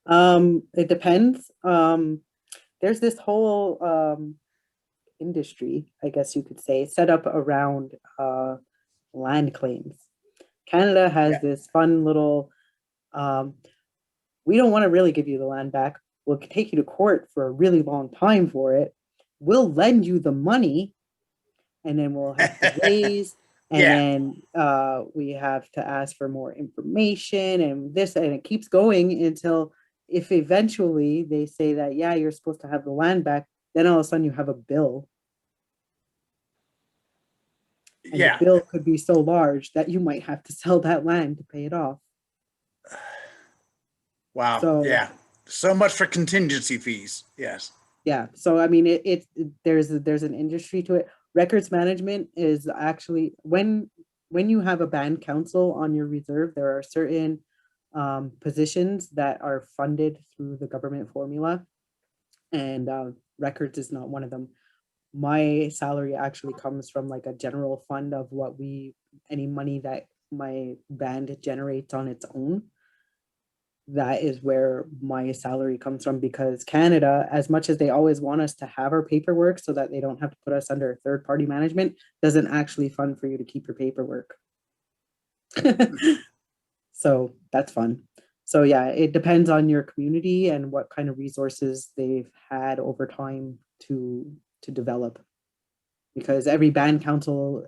It depends. There's this whole industry, I guess you could say, set up around land claims. Canada has this fun little, we don't want to really give you the land back. We'll take you to court for a really long time for it. We'll lend you the money and then we'll have to raise and then we have to ask for more information and this, and it keeps going until if eventually they say that, yeah, you're supposed to have the land back, then all of a sudden you have a bill. And the bill could be so large that you might have to sell that land to pay it off. Wow. So, so much for contingency fees. Yes. Yeah. So I mean, there's an industry to it. Records management is actually when you have a band council on your reserve, there are certain positions that are funded through the government formula, and records is not one of them. My salary actually comes from like a general fund of any money that my band generates on its own. That is where my salary comes from, because Canada, as much as they always want us to have our paperwork so that they don't have to put us under third-party management, doesn't actually fund for you to keep your paperwork. So that's fun. So yeah, it depends on your community and what kind of resources they've had over time to develop, because every band council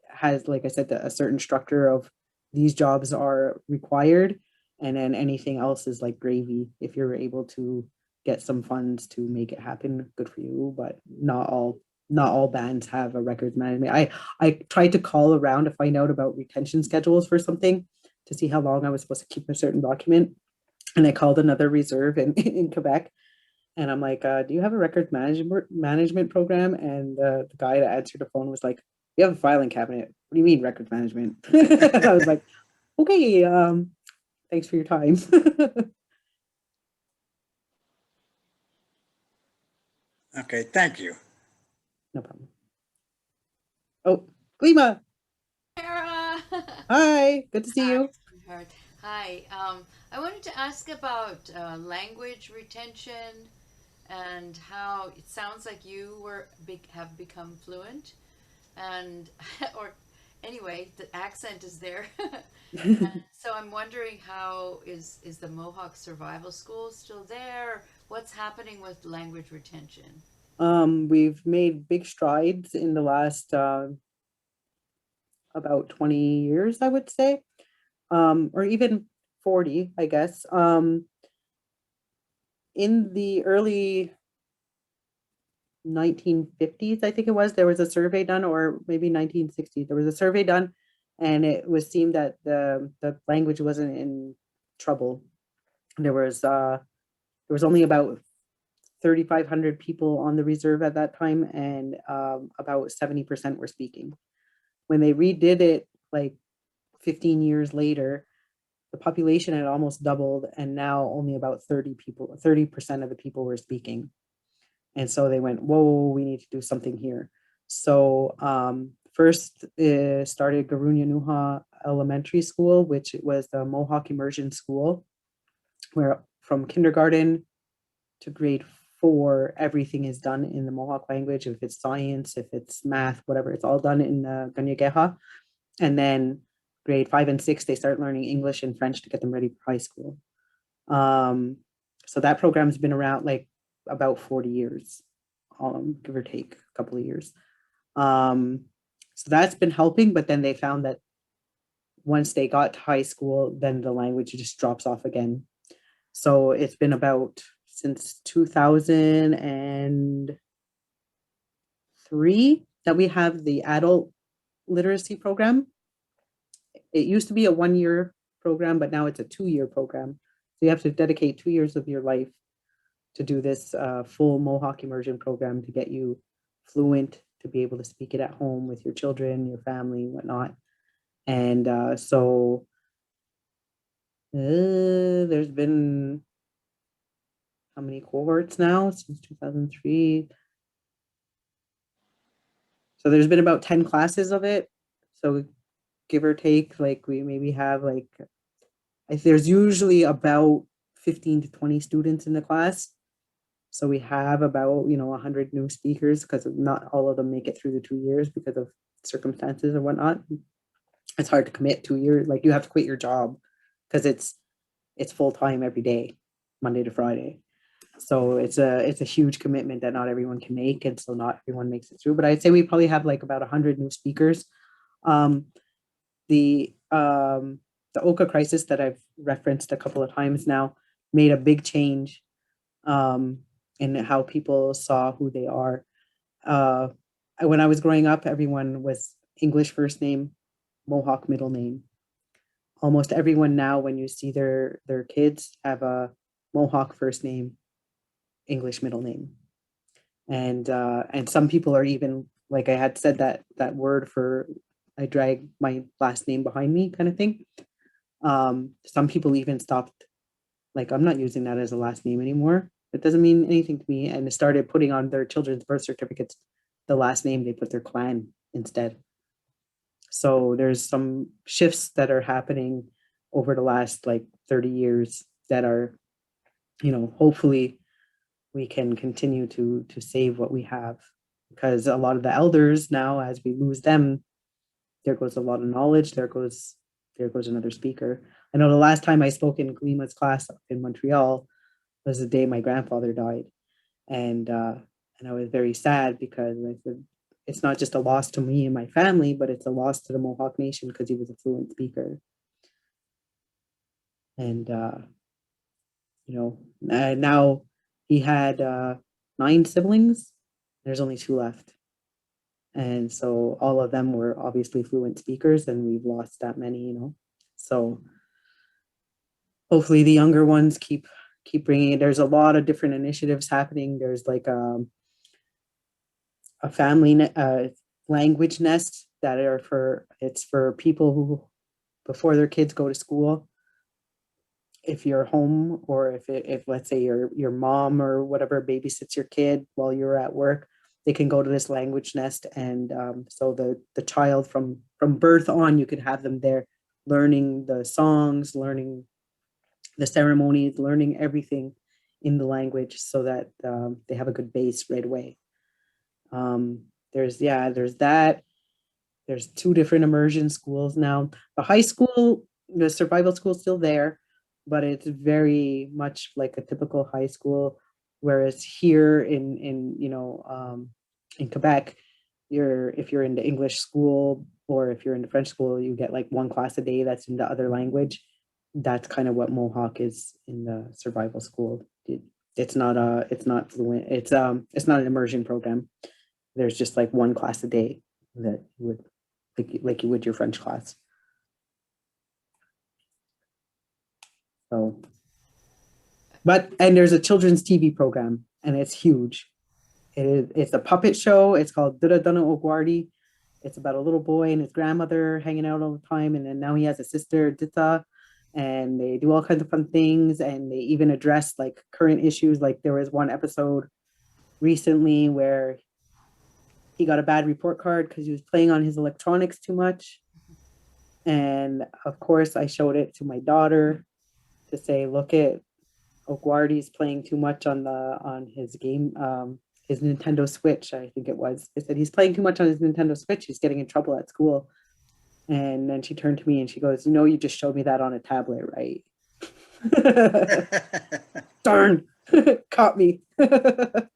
has, like I said, a certain structure of these jobs are required, and then anything else is like gravy. If you're able to get some funds to make it happen, good for you. But not all bands have a records management. I tried to call around to find out about retention schedules for something to see how long I was supposed to keep a certain document, and I called another reserve in Quebec. And I'm like, do you have a records management program? And the guy that answered the phone was like, we have a filing cabinet. What do you mean records management? I was like, okay, thanks for your time. Okay, thank you. No problem. Oh, Glima. Sarah. Hi, good to see you. Hi. I wanted to ask about language retention and how it sounds like you have become fluent, and or anyway, the accent is there. So I'm wondering, how is the Mohawk Survival School still there? What's happening with language retention? We've made big strides in the last about 20 years, I would say, or even 40, I guess. In the early 1950s, I think it was, there was a survey done, or maybe 1960s, there was a survey done, and it was seemed that the language wasn't in trouble. There was only about 3,500 people on the reserve at that time, and about 70% were speaking. When they redid it like 15 years later, the population had almost doubled, and now only about 30% of the people were speaking. And so they went, whoa, we need to do something here. So first started Garunya Elementary School, which was the Mohawk immersion school, where from kindergarten to grade 4, everything is done in the Mohawk language. If it's science, if it's math, whatever, it's all done in the Gagnette. And then grade 5 and 6, they start learning English and French to get them ready for high school. So that program's been around like about 40 years, give or take a couple of years. So that's been helping, but then they found that once they got to high school, then the language just drops off again. So it's been about since 2003 that we have the adult literacy program. It used to be a 1-year program, but now it's a 2-year program. So you have to dedicate 2 years of your life to do this full Mohawk immersion program to get you fluent, to be able to speak it at home with your children, your family, whatnot. And so there's been how many cohorts now since 2003? So there's been about 10 classes of it. So give or take, like we maybe have like, there's usually about 15 to 20 students in the class. So we have about, 100 new speakers, because not all of them make it through the 2 years because of circumstances or whatnot. It's hard to commit 2 years. Like you have to quit your job because it's full time every day, Monday to Friday. So it's a huge commitment that not everyone can make, and so not everyone makes it through. But I'd say we probably have like about 100 new speakers. The Oka crisis that I've referenced a couple of times now made a big change in how people saw who they are. When I was growing up, everyone was English first name, Mohawk middle name. Almost everyone now, when you see their kids, have a Mohawk first name, English middle name. And some people are even, like I had said, that word for I drag my last name behind me kind of thing. Some people even stopped, like, I'm not using that as a last name anymore. It doesn't mean anything to me. And started putting on their children's birth certificates the last name, they put their clan instead. So there's some shifts that are happening over the last like 30 years that are, hopefully we can continue to save what we have, because a lot of the elders now, as we lose them, there goes a lot of knowledge. There goes another speaker. I know the last time I spoke in Glima's class up in Montreal was the day my grandfather died. And I was very sad, because I said, it's not just a loss to me and my family, but it's a loss to the Mohawk Nation, because he was a fluent speaker. And, now he had 9 siblings. There's only 2 left. And so all of them were obviously fluent speakers, and we've lost that many, So hopefully the younger ones keep bringing it. There's a lot of different initiatives happening. There's like a family language nest that are for people who, before their kids go to school, if you're home, or if let's say your mom or whatever babysits your kid while you're at work, they can go to this language nest. And so the child from birth on, you could have them there learning the songs, learning the ceremonies, learning everything in the language, so that they have a good base right away. There's that. There's 2 different immersion schools now. The high school, the survival school is still there, but it's very much like a typical high school. Whereas here in Quebec, if you're in the English school, or if you're in the French school, you get like 1 class a day that's in the other language. That's kind of what Mohawk is in the survival school. It's not fluent. It's not an immersion program. There's just like 1 class a day that you would, like you would your French class. So, and there's a children's TV program, and it's huge. It's a puppet show. It's called Dura Dana Ogwardi. It's about a little boy and his grandmother hanging out all the time, and then now he has a sister, Dita, and they do all kinds of fun things, and they even address like current issues. Like there was one episode recently where he got a bad report card because he was playing on his electronics too much. And of course, I showed it to my daughter to say, look at Ogwardi's playing too much on his game, his Nintendo Switch, I think it was. I said, he's playing too much on his Nintendo Switch. He's getting in trouble at school. And then she turned to me and she goes, you just showed me that on a tablet, right? Darn, caught me. We're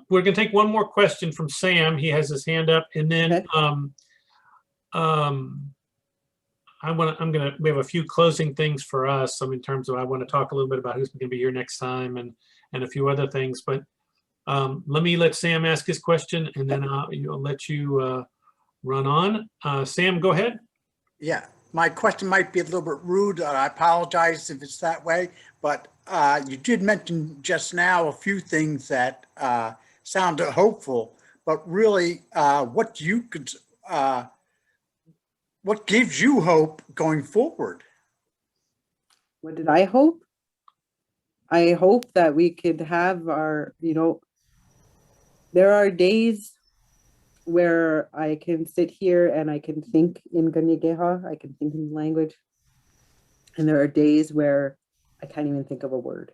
going to take one more question from Sam. He has his hand up, and then we have a few closing things for us. So in terms of, I want to talk a little bit about who's going to be here next time and a few other things. But let Sam ask his question, and then I'll let you run on. Sam, go ahead. Yeah, my question might be a little bit rude. I apologize if it's that way, but you did mention just now a few things that sounded hopeful, but really what gives you hope going forward? What did I hope? I hope that we could have our, there are days where I can sit here and I can think in Gagnette, I can think in language. And there are days where I can't even think of a word.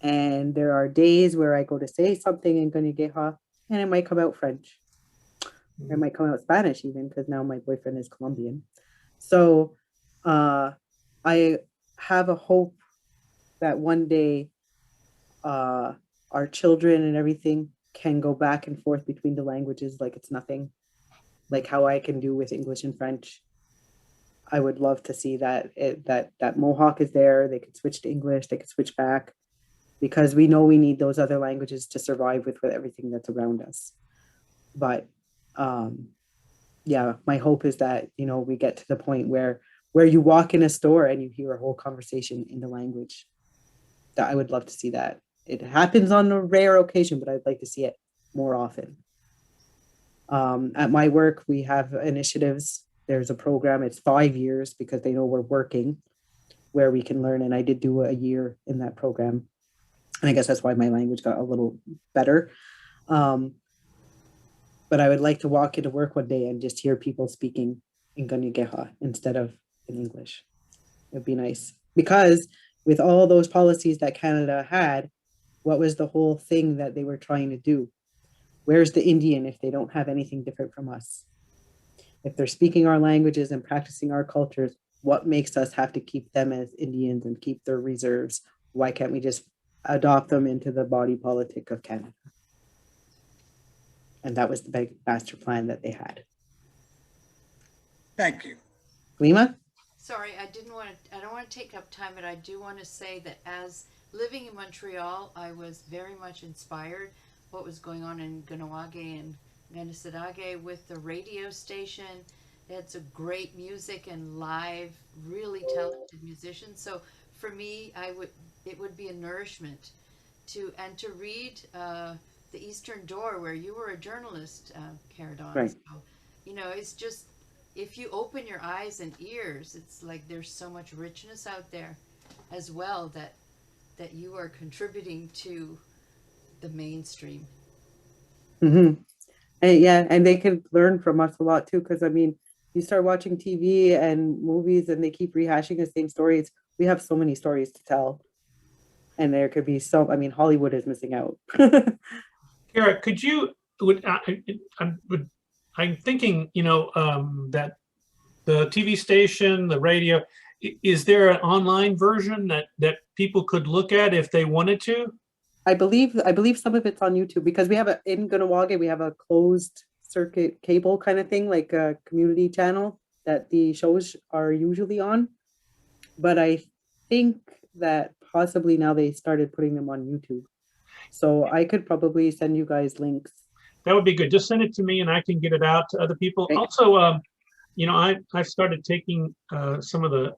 And there are days where I go to say something in Gagnette and it might come out French. It might come out Spanish even, because now my boyfriend is Colombian. So I have a hope that one day our children and everything can go back and forth between the languages like it's nothing, like how I can do with English and French. I would love to see that that Mohawk is there. They could switch to English, they could switch back, because we know we need those other languages to survive with everything that's around us. But yeah, my hope is that, we get to the point where you walk in a store and you hear a whole conversation in the language. That I would love to see that. It happens on a rare occasion, but I'd like to see it more often. At my work, we have initiatives. There's a program, it's 5 years because they know we're working, where we can learn. And I did do a year in that program. And I guess that's why my language got a little better. But I would like to walk into work one day and just hear people speaking in Gagnette instead of in English. It'd be nice. Because with all those policies that Canada had, what was the whole thing that they were trying to do? Where's the Indian if they don't have anything different from us? If they're speaking our languages and practicing our cultures, what makes us have to keep them as Indians and keep their reserves? Why can't we just adopt them into the body politic of Canada? And that was the big master plan that they had. Thank you. Lima? Sorry, I don't want to take up time, but I do want to say that as living in Montreal, I was very much inspired what was going on in Kahnawake and Ganessadage with the radio station. They had some great music and live, really talented musicians. So for me, it would be a nourishment to read The Eastern Door, where you were a journalist, Caradon. Right. So, it's just, if you open your eyes and ears, it's like there's so much richness out there as well that you are contributing to the mainstream. Mm-hmm. And they could learn from us a lot too, because you start watching TV and movies and they keep rehashing the same stories. We have so many stories to tell, and there could be Hollywood is missing out. Kara, could you, I'm thinking, that the TV station, the radio, is there an online version that people could look at if they wanted to? I believe some of it's on YouTube, because we have in Kahnawake, we have a closed circuit cable kind of thing, like a community channel that the shows are usually on. But I think that possibly now they started putting them on YouTube. So I could probably send you guys links. That would be good. Just send it to me and I can get it out to other people. Okay. Also, I've started taking some of the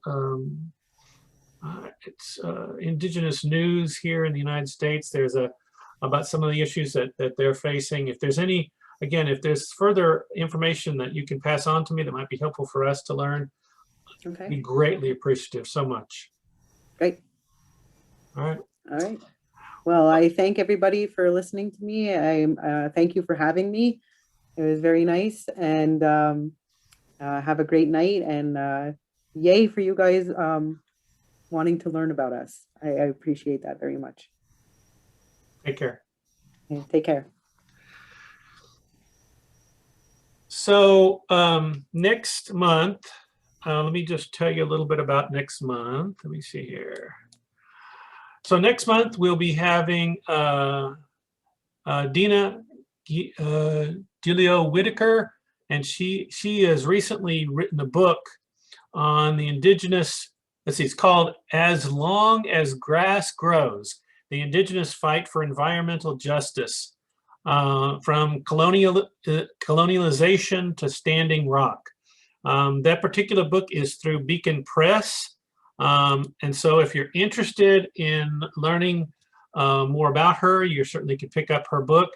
it's Indigenous News here in the United States. There's about some of the issues that they're facing. If there's any, again, if there's further information that you can pass on to me that might be helpful for us to learn, Okay, be greatly appreciative so much. great. All right. All right. Well, I thank everybody for listening to me. I thank you for having me. It was very nice, and have a great night, and yay for you guys wanting to learn about us. I appreciate that very much. Take care. Okay, take care. So next month, let me just tell you a little bit about next month. Let me see here. So next month we'll be having Dina Delio Whitaker, and she has recently written a book on the Indigenous, let's see, it's called As Long as Grass Grows, the Indigenous Fight for Environmental Justice, from colonialization to Standing Rock. That particular book is through Beacon Press. And so if you're interested in learning more about her, you certainly can pick up her book.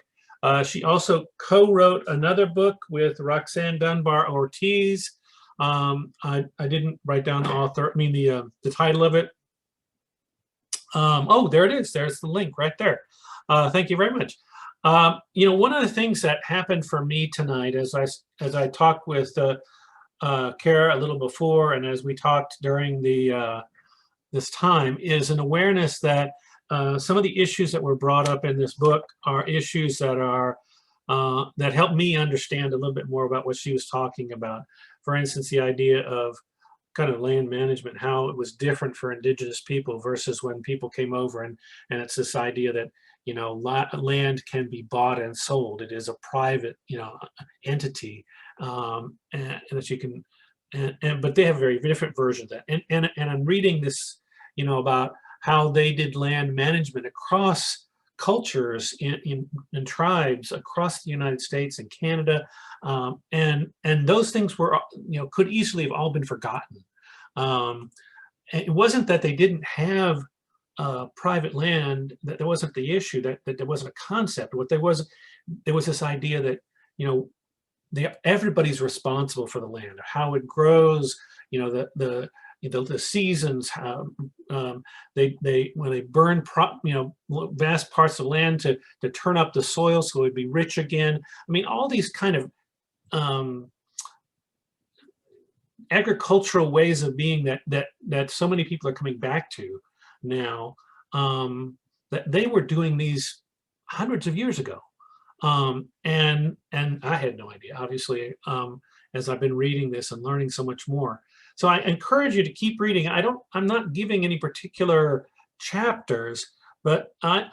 She also co-wrote another book with Roxanne Dunbar Ortiz. I didn't write down the author, the title of it. Oh, there it is. There's the link right there. Thank you very much. One of the things that happened for me tonight, as I talked with Kara a little before, and as we talked during the this time, is an awareness that some of the issues that were brought up in this book are issues that are that help me understand a little bit more about what she was talking about. For instance, the idea of kind of land management, how it was different for Indigenous people versus when people came over, and it's this idea that land can be bought and sold. It is a private entity, and that you can, but they have a very different version of that. And I'm reading this, about how they did land management across cultures in tribes across the United States and Canada, and those things were, could easily have all been forgotten. It wasn't that they didn't have private land, that wasn't the issue, that there wasn't a concept. What there was this idea that everybody's responsible for the land, how it grows, the seasons, how they when they burn vast parts of land to turn up the soil so it'd be rich again. All these kind of agricultural ways of being that so many people are coming back to now, that they were doing these hundreds of years ago. And I had no idea, obviously, as I've been reading this and learning so much more. So I encourage you to keep reading. I'm not giving any particular chapters, but I'm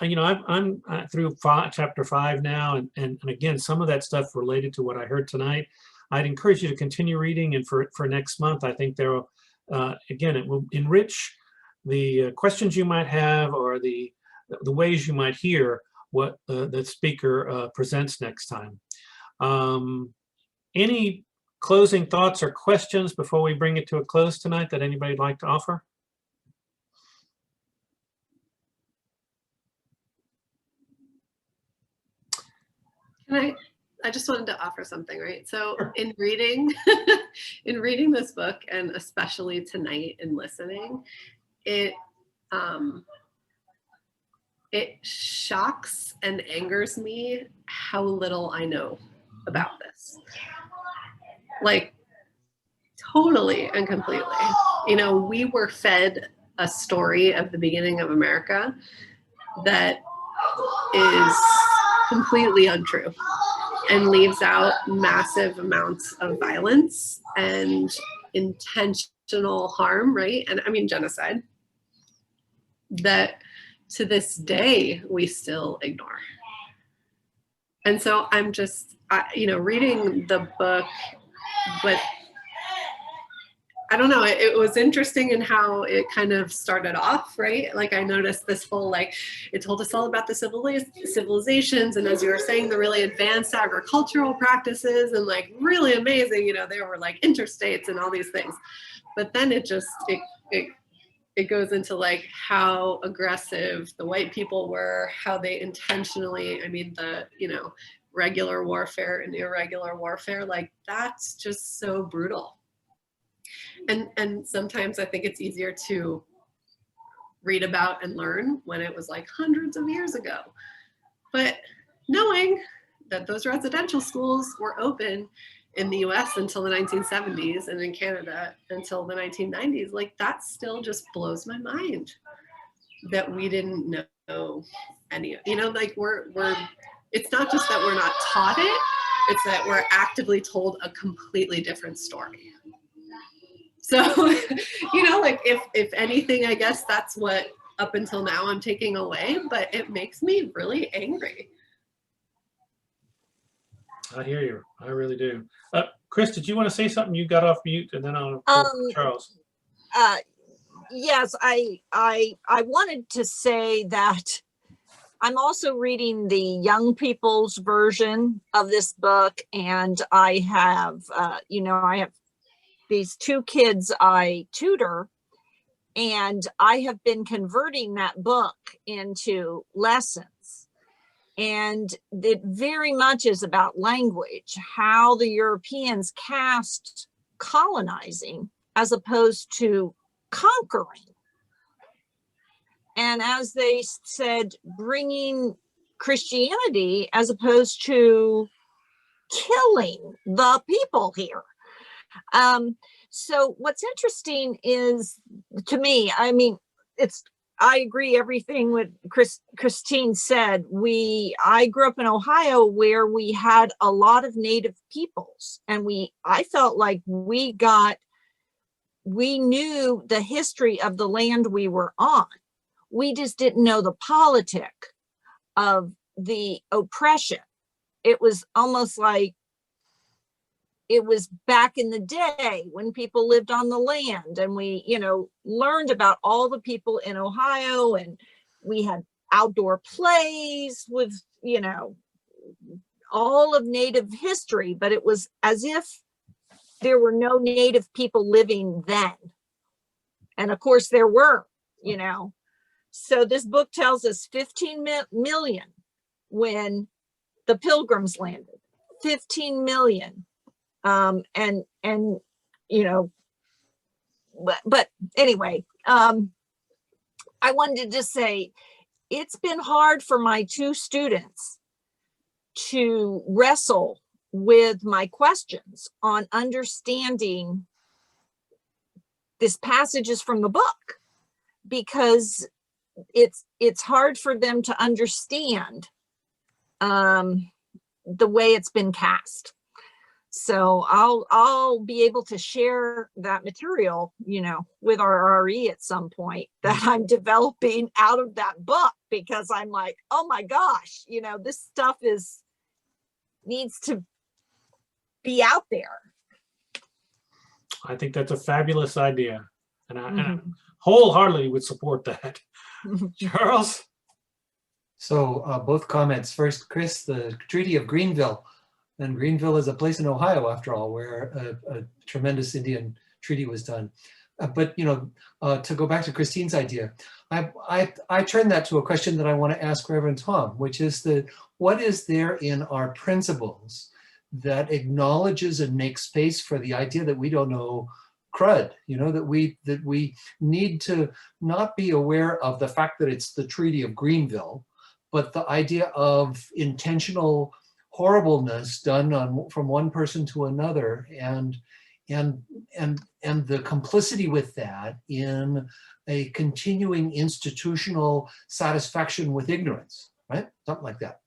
through chapter 5 now, and again, some of that stuff related to what I heard tonight. I'd encourage you to continue reading, and for next month, I think there will, again, it will enrich the questions you might have, or the ways you might hear what the speaker presents next time. Any closing thoughts or questions before we bring it to a close tonight that anybody'd like to offer? I just wanted to offer something, right? So in reading, in reading this book, and especially tonight in listening, it shocks and angers me how little I know about this. Like, totally and completely. We were fed a story of the beginning of America that is completely untrue and leaves out massive amounts of violence and intentional harm, right? And genocide, that to this day we still ignore. And so I'm just, reading the book, but I don't know, it was interesting in how it kind of started off, right? Like, I noticed this whole, it told us all about the civilizations, and as you were saying, the really advanced agricultural practices, and really amazing, there were interstates and all these things. But then it it goes into like how aggressive the white people were, how they intentionally, I mean, the, you know, regular warfare and irregular warfare, like that's just so brutal. And sometimes I think it's easier to read about and learn when it was like hundreds of years ago. But knowing that those residential schools were open in the US until the 1970s and in Canada until the 1990s, like that still just blows my mind that we didn't know any, you know, like we're it's not just that we're not taught it, it's that we're actively told a completely different story. So, you know, like if anything, I guess that's what up until now I'm taking away, but it makes me really angry. I hear you. I really do. Chris, did you want to say something? You got off mute, and then I'll go to Charles. Yes, I wanted to say that I'm also reading the young people's version of this book, and I have, you know, I have these two kids I tutor, and I have been converting that book into lessons. And it very much is about language, how the Europeans cast colonizing as opposed to conquering. And as they said, bringing Christianity as opposed to killing the people here. So what's interesting is, to me, I mean, I agree everything what Christine said. I grew up in Ohio where we had a lot of Native peoples, and I felt like we knew the history of the land we were on. We just didn't know the politic of the oppression. It was almost like it was back in the day when people lived on the land, and we, you know, learned about all the people in Ohio, and we had outdoor plays with, you know, all of Native history, but it was as if there were no Native people living then. And of course there were, you know. So this book tells us 15 million when the Pilgrims landed, 15 million. And you know, but anyway, I wanted to say it's been hard for my two students to wrestle with my questions on understanding this passages from the book, because it's hard for them to understand the way it's been cast. So I'll be able to share that material, you know, with our RE at some point that I'm developing out of that book, because I'm like, oh my gosh, you know, this stuff needs to be out there. I think that's a fabulous idea, and I wholeheartedly would support that. Charles? So both comments. First, Chris, the Treaty of Greenville. And Greenville is a place in Ohio, after all, where a tremendous Indian treaty was done. But, you know, to go back to Christine's idea, I turn that to a question that I want to ask Reverend Tom, which is what is there in our principles that acknowledges and makes space for the idea that we don't know crud, you know, that we need to not be aware of the fact that it's the Treaty of Greenville, but the idea of intentional horribleness done from one person to another, and the complicity with that in a continuing institutional satisfaction with ignorance, right? Something like that.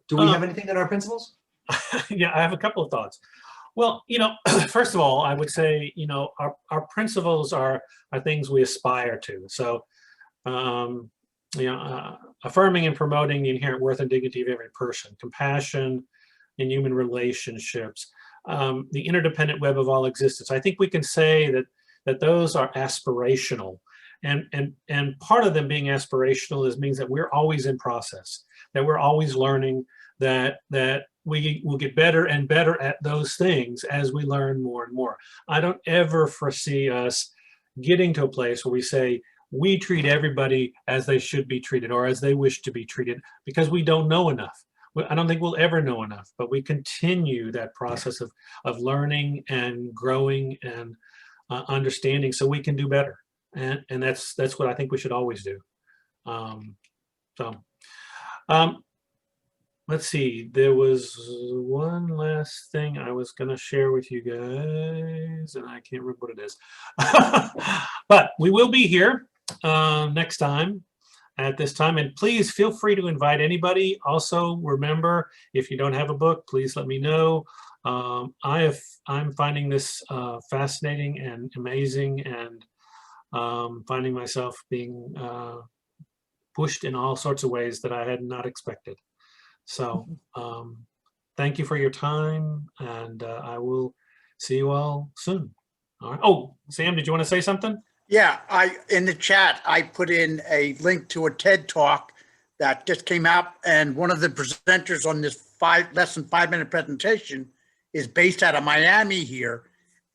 Do we have anything in our principles? Yeah, I have a couple of thoughts. Well, you know, first of all, I would say, you know, our principles are things we aspire to. So, you know, affirming and promoting the inherent worth and dignity of every person, compassion in human relationships, the interdependent web of all existence. I think we can say that those are aspirational, and part of them being aspirational means that we're always in process, that we're always learning, that we will get better and better at those things as we learn more and more. I don't ever foresee us, getting to a place where we say, we treat everybody as they should be treated or as they wish to be treated, because we don't know enough. I don't think we'll ever know enough, but we continue that process of learning and growing and understanding so we can do better. And that's what I think we should always do. Let's see, there was one last thing I was going to share with you guys, and I can't remember what it is. But we will be here next time at this time, and please feel free to invite anybody. Also, remember, if you don't have a book, please let me know. I'm finding this fascinating and amazing, and finding myself being pushed in all sorts of ways that I had not expected. So thank you for your time, and I will see you all soon. All right. Oh, Sam, did you want to say something? Yeah, in the chat, I put in a link to a TED Talk that just came out, and one of the presenters on this less than 5-minute presentation is based out of Miami here,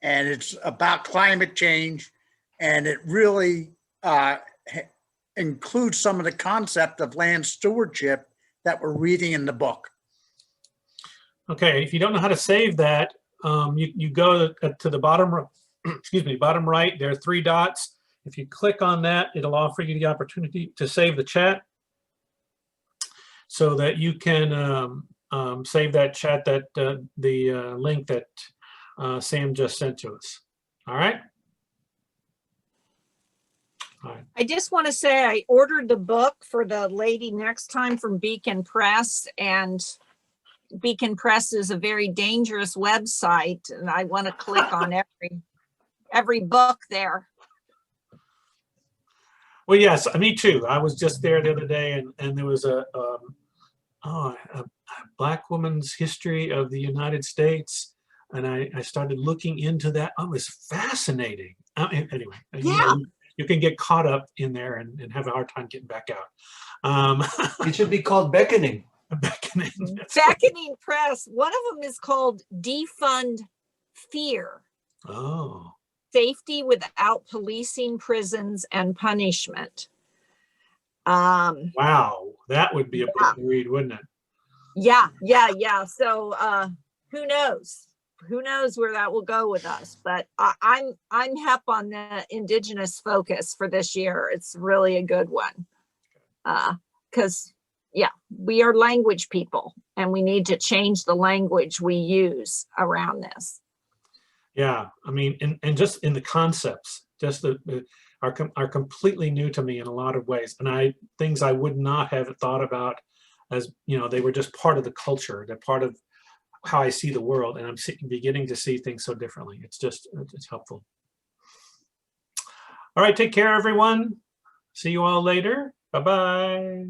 and it's about climate change, and it really includes some of the concept of land stewardship that we're reading in the book. Okay, if you don't know how to save that, you go to the bottom, excuse me, bottom right, there are 3 dots. If you click on that, it'll offer you the opportunity to save the chat so that you can save that chat, the link that Sam just sent to us. All right? All right. I just want to say I ordered the book for the lady next time from Beacon Press, and Beacon Press is a very dangerous website, and I want to click on every book there. Well, yes, me too. I was just there the other day, and there was a Black woman's history of the United States, and I started looking into that. Oh, it was fascinating. Anyway, yeah. You can get caught up in there and have a hard time getting back out. It should be called beckoning. Beckoning. Beckoning Press. One of them is called Defund Fear. Oh. Safety Without Policing Prisons and Punishment. Wow, that would be a book to read, wouldn't it? Yeah. So who knows? Who knows where that will go with us? But I'm hep on the Indigenous focus for this year. It's really a good one. Because we are language people, and we need to change the language we use around this. Yeah, I mean, and just in the concepts, just are completely new to me in a lot of ways, and things I would not have thought about, as they were just part of the culture. They're part of how I see the world, and I'm beginning to see things so differently. It's helpful. All right, take care, everyone. See you all later. Bye-bye.